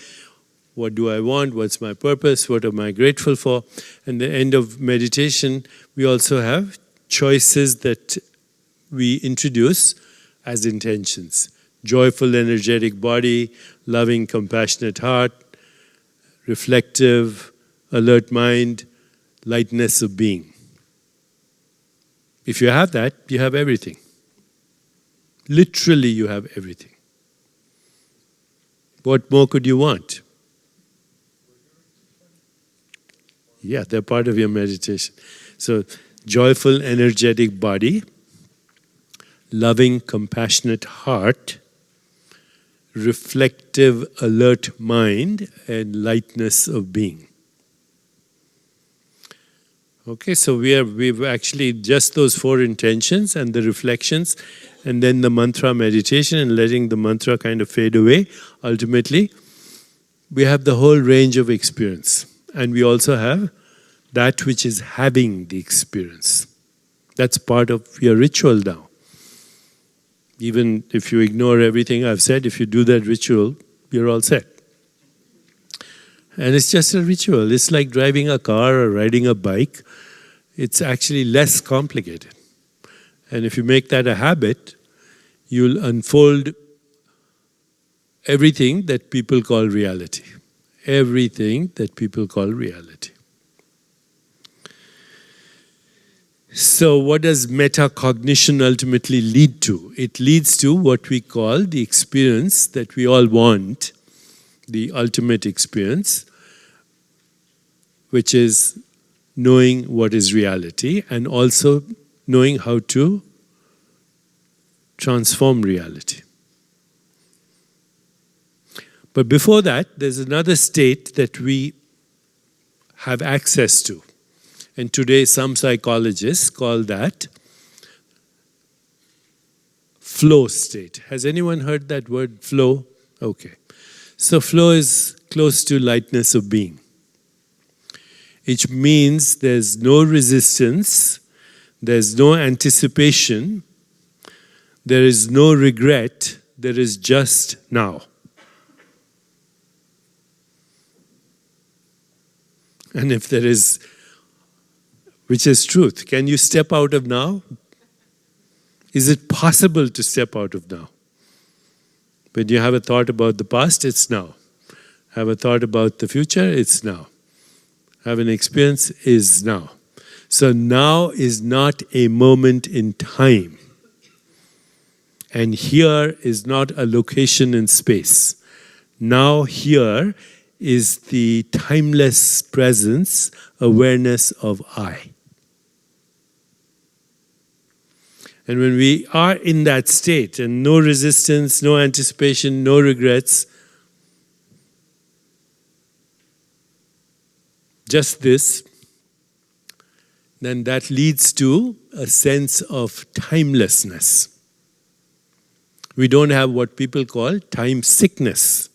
What do I want? What's my purpose? What am I grateful for? And at the end of meditation, we also have choices that we introduce as intentions. Joyful, energetic body, loving, compassionate heart, reflective, alert mind, lightness of being. If you have that, you have everything. Literally, you have everything. What more could you want? Yeah, they're part of your meditation. So, joyful, energetic body, loving, compassionate heart, reflective, alert mind, and lightness of being. Okay, so we've actually just those 4 intentions and the reflections, and then the mantra meditation and letting the mantra kind of fade away. Ultimately, we have the whole range of experience. And we also have that which is having the experience. That's part of your ritual now. Even if you ignore everything I've said, if you do that ritual, you're all set. And it's just a ritual. It's like driving a car or riding a bike. It's actually less complicated. And if you make that a habit, you'll unfold everything that people call reality. Everything that people call reality. So what does metacognition ultimately lead to? It leads to what we call the experience that we all want, the ultimate experience, which is knowing what is reality and also knowing how to transform reality. But before that, there's another state that we have access to. And today some psychologists call that flow state. Has anyone heard that word, flow? Okay. So flow is close to lightness of being. Which means there's no resistance, there's no anticipation, there is no regret, there is just now. And if there is, which is truth, can you step out of now? Is it possible to step out of now? When you have a thought about the past, it's now. Have a thought about the future, it's now. Have an experience, is now. So now is not a moment in time. And here is not a location in space. Now here is the timeless presence, awareness of I. And when we are in that state, and no resistance, no anticipation, no regrets, just this, then that leads to a sense of timelessness. We don't have what people call time sickness.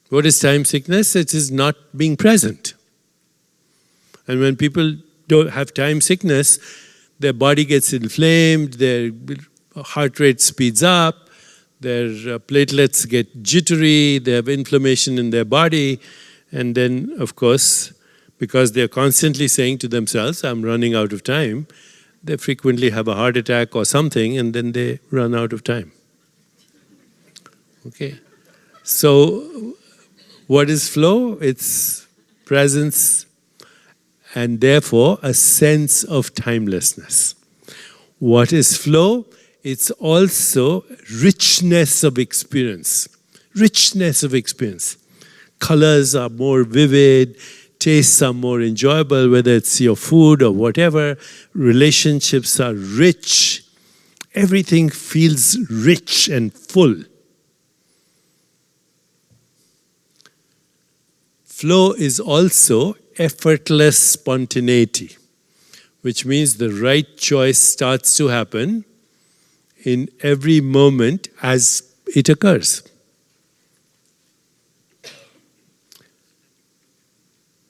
What is time sickness? It is not being present. And when people don't have time sickness, their body gets inflamed, their heart rate speeds up, their platelets get jittery, they have inflammation in their body, and then, of course, because they're constantly saying to themselves, I'm running out of time, they frequently have a heart attack or something, and then they run out of time. Okay? So, what is flow? It's presence and therefore a sense of timelessness. What is flow? It's also richness of experience. Richness of experience. Colors are more vivid, tastes are more enjoyable, whether it's your food or whatever. Relationships are rich. Everything feels rich and full. Flow is also effortless spontaneity, which means the right choice starts to happen in every moment as it occurs.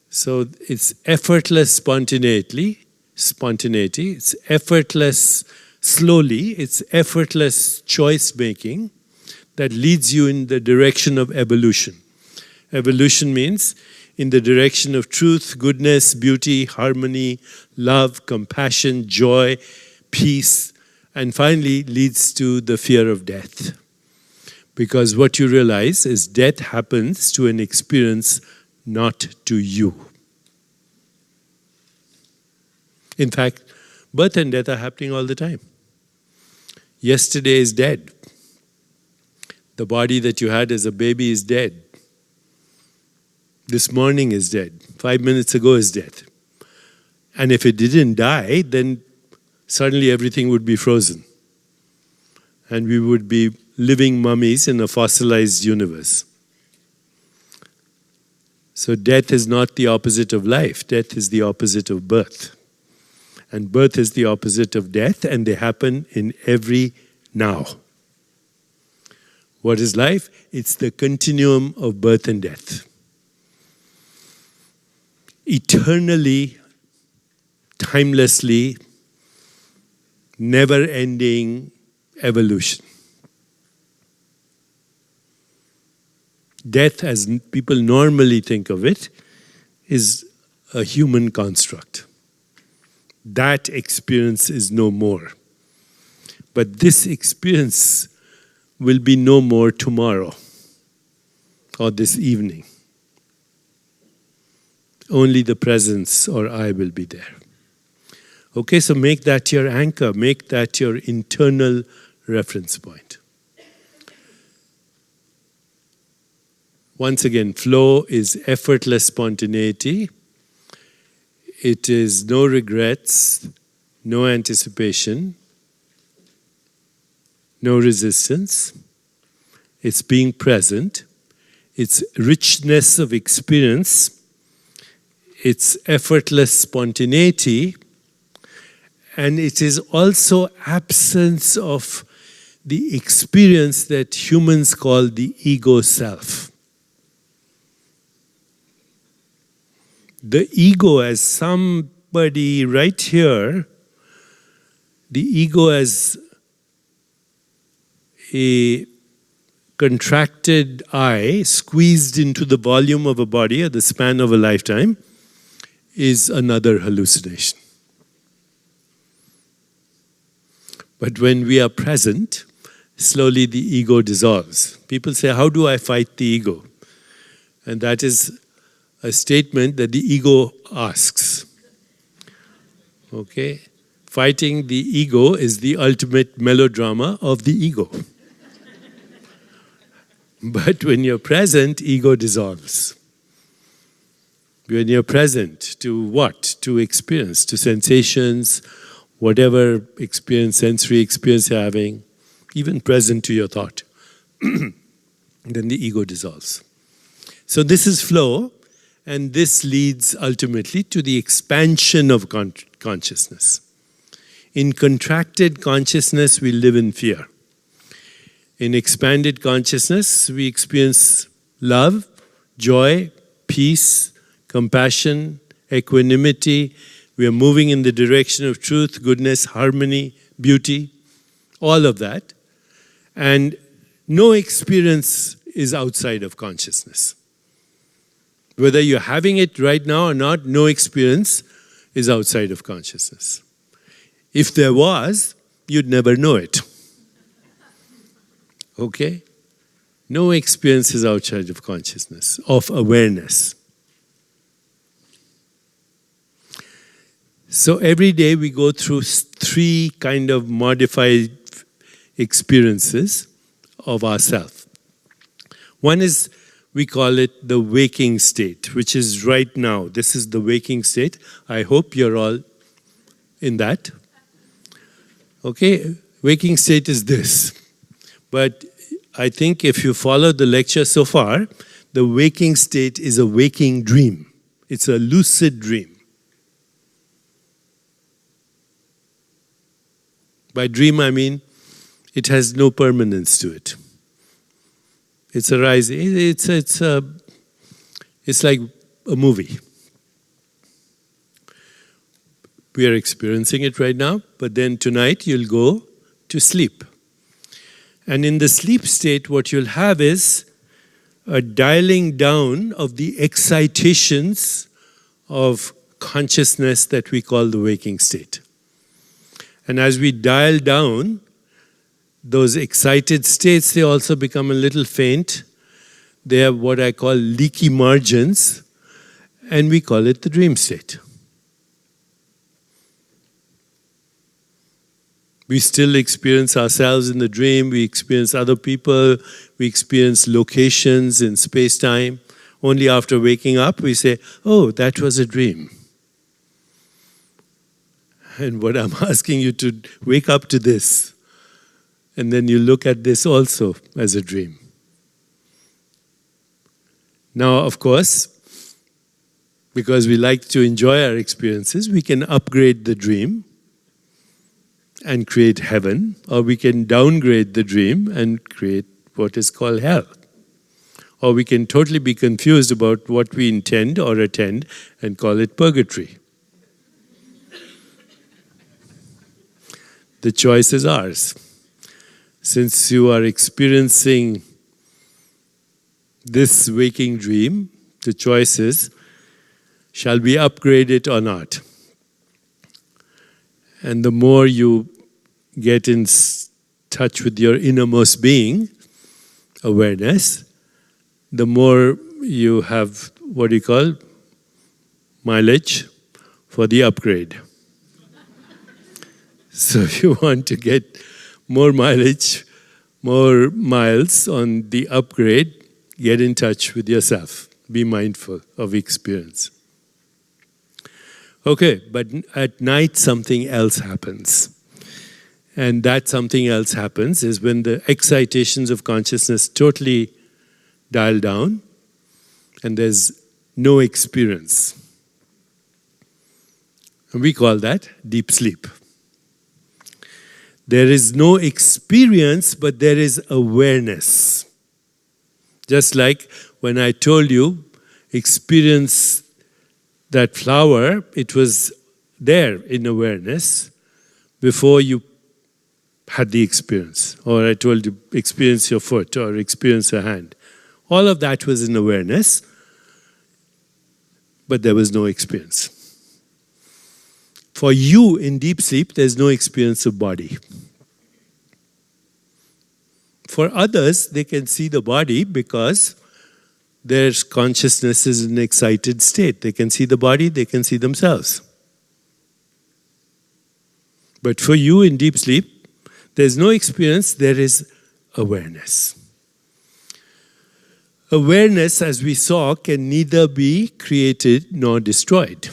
So it's effortless spontaneity, it's effortless slowly, it's effortless choice making that leads you in the direction of evolution. Evolution means in the direction of truth, goodness, beauty, harmony, love, compassion, joy, peace, and finally leads to the fear of death. Because what you realize is death happens to an experience, not to you. In fact, birth and death are happening all the time. Yesterday is dead. The body that you had as a baby is dead. This morning is dead. 5 minutes ago is dead. And if it didn't die, then suddenly everything would be frozen. And we would be living mummies in a fossilized universe. So death is not the opposite of life. Death is the opposite of birth. And birth is the opposite of death, and they happen in every now. What is life? It's the continuum of birth and death. Eternally, timelessly, never-ending evolution. Death, as people normally think of it, is a human construct. That experience is no more. But this experience will be no more tomorrow or this evening. Only the presence or I will be there. Okay, so make that your anchor, make that your internal reference point. Once again, flow is effortless spontaneity. It is no regrets, no anticipation, no resistance. It's being present. It's richness of experience. It's effortless spontaneity. And it is also absence of the experience that humans call the ego self. The ego as somebody right here, the ego as a contracted eye squeezed into the volume of a body at the span of a lifetime, is another hallucination. But when we are present, slowly the ego dissolves. People say, how do I fight the ego? And that is a statement that the ego asks. Okay? Fighting the ego is the ultimate melodrama of the ego. But when you're present, ego dissolves. When you're present to what? To experience, to sensations, whatever experience, sensory experience you're having, even present to your thought, then the ego dissolves. So this is flow, and this leads ultimately to the expansion of consciousness. In contracted consciousness, we live in fear. In expanded consciousness, we experience love, joy, peace, compassion, equanimity. We are moving in the direction of truth, goodness, harmony, beauty, all of that. And no experience is outside of consciousness. Whether you're having it right now or not, no experience is outside of consciousness. If there was, you'd never know it. Okay? No experience is outside of consciousness, of awareness. So every day we go through three kind of modified experiences of ourself. One is, we call it the waking state, which is right now. This is the waking state. I hope you're all in that. Okay, waking state is this. But I think if you follow the lecture so far, the waking state is a waking dream. It's a lucid dream. By dream, I mean it has no permanence to it. It's arising. It's like a movie. We are experiencing it right now, but then tonight you'll go to sleep. And in the sleep state, what you'll have is a dialing down of the excitations of consciousness that we call the waking state. And as we dial down, those excited states, they also become a little faint. They have what I call leaky margins, and we call it the dream state. We still experience ourselves in the dream, we experience other people, we experience locations in space-time. Only after waking up, we say, oh, that was a dream. And what I'm asking you to wake up to this. And then you look at this also as a dream. Now, of course, because we like to enjoy our experiences, we can upgrade the dream and create heaven, or we can downgrade the dream and create what is called hell. Or we can totally be confused about what we intend or attend and call it purgatory. The choice is ours. Since you are experiencing this waking dream, the choice is, shall we upgrade it or not? And the more you get in touch with your innermost being, awareness, the more you have what you call mileage for the upgrade. So if you want to get more mileage, more miles on the upgrade, get in touch with yourself. Be mindful of experience. Okay, but at night something else happens. And that something else happens is when the excitations of consciousness totally dial down and there's no experience. And we call that deep sleep. There is no experience, but there is awareness. Just like when I told you, experience that flower, it was there in awareness before you had the experience. Or I told you, experience your foot or experience your hand. All of that was in awareness, but there was no experience. For you in deep sleep, there's no experience of body. For others, they can see the body because their consciousness is in an excited state. They can see the body, they can see themselves. But for you in deep sleep, there's no experience, there is awareness. Awareness, as we saw, can neither be created nor destroyed.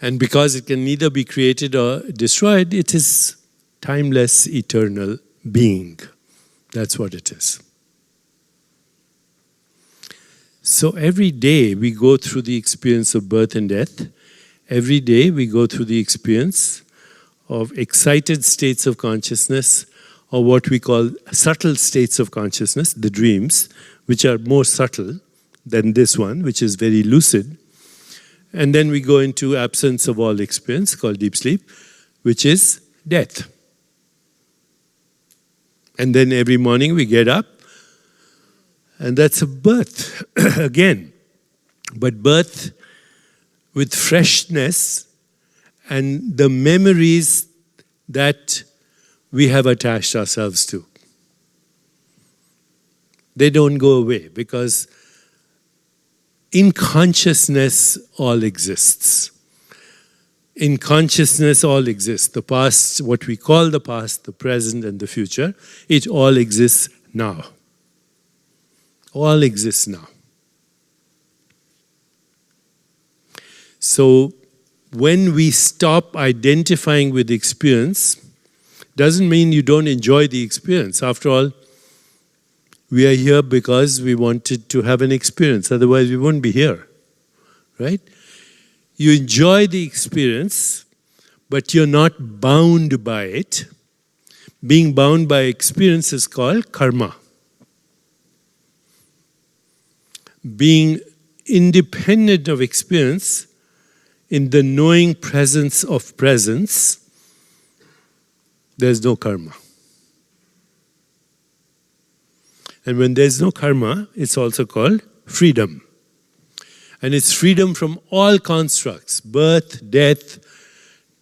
And because it can neither be created or destroyed, it is timeless, eternal being. That's what it is. So every day we go through the experience of birth and death. Every day we go through the experience of excited states of consciousness, or what we call subtle states of consciousness, the dreams, which are more subtle than this one, which is very lucid. And then we go into absence of all experience, called deep sleep, which is death. And then every morning we get up, and that's a birth again. But birth with freshness and the memories that we have attached ourselves to. They don't go away because in consciousness all exists. In consciousness all exists. The past, what we call the past, the present and the future, it all exists now. All exists now. So when we stop identifying with experience, doesn't mean you don't enjoy the experience. After all, we are here because we wanted to have an experience. Otherwise, we wouldn't be here, right? You enjoy the experience, but you're not bound by it. Being bound by experience is called karma. Being independent of experience in the knowing presence of presence, there's no karma. And when there's no karma, it's also called freedom. And it's freedom from all constructs, birth, death,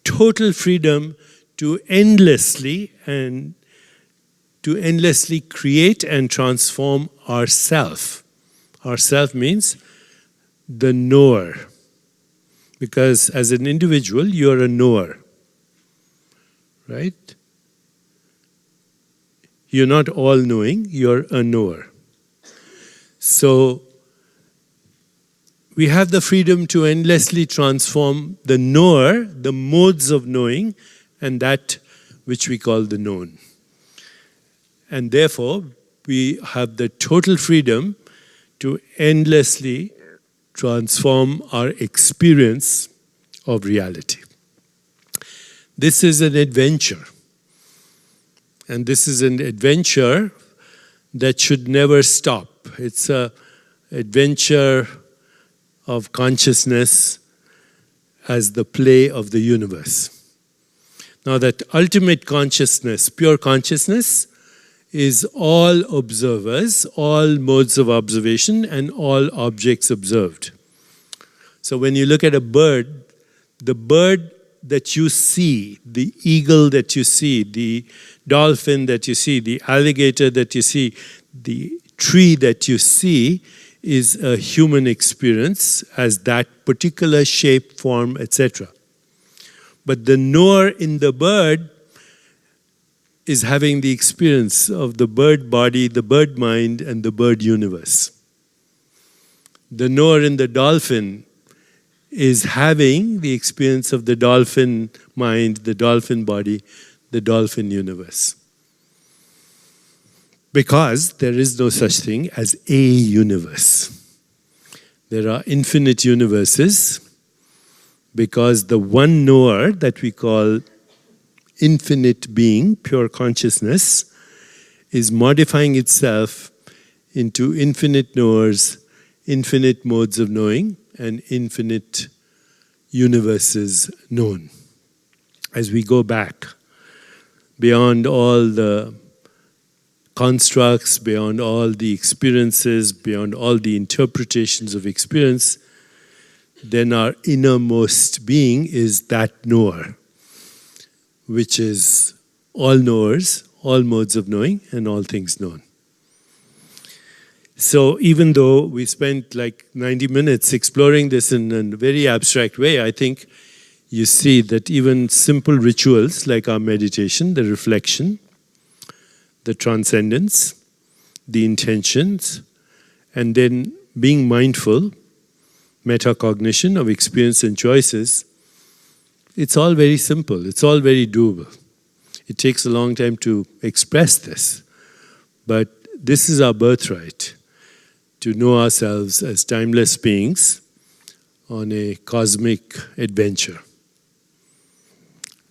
total freedom to endlessly create and transform ourself. Ourself means the knower. Because as an individual, you're a knower. Right? You're not all-knowing, you're a knower. So, we have the freedom to endlessly transform the knower, the modes of knowing, and that which we call the known. And therefore, we have the total freedom to endlessly transform our experience of reality. This is an adventure. And this is an adventure that should never stop. It's an adventure of consciousness as the play of the universe. Now that ultimate consciousness, pure consciousness, is all observers, all modes of observation, and all objects observed. So when you look at a bird, the bird that you see, the eagle that you see, the dolphin that you see, the alligator that you see, the tree that you see is a human experience as that particular shape, form, etc. But the knower in the bird is having the experience of the bird body, the bird mind, and the bird universe. The knower in the dolphin is having the experience of the dolphin mind, the dolphin body, the dolphin universe. Because there is no such thing as a universe. There are infinite universes because the one knower that we call infinite being, pure consciousness, is modifying itself into infinite knowers, infinite modes of knowing, and infinite universes known. As we go back beyond all the constructs, beyond all the experiences, beyond all the interpretations of experience, then our innermost being is that knower, which is all knowers, all modes of knowing and all things known. So even though we spent like 90 minutes exploring this in a very abstract way, I think you see that even simple rituals like our meditation, the reflection, the transcendence, the intentions, and then being mindful, metacognition of experience and choices, it's all very simple, it's all very doable. It takes a long time to express this, but this is our birthright, to know ourselves as timeless beings on a cosmic adventure.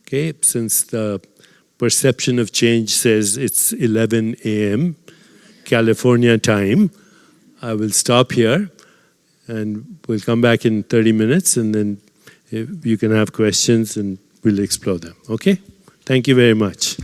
Okay, since the perception of change says it's 11 a.m. California time, I will stop here and we'll come back in 30 minutes and then you can have questions and we'll explore them. Okay? Thank you very much.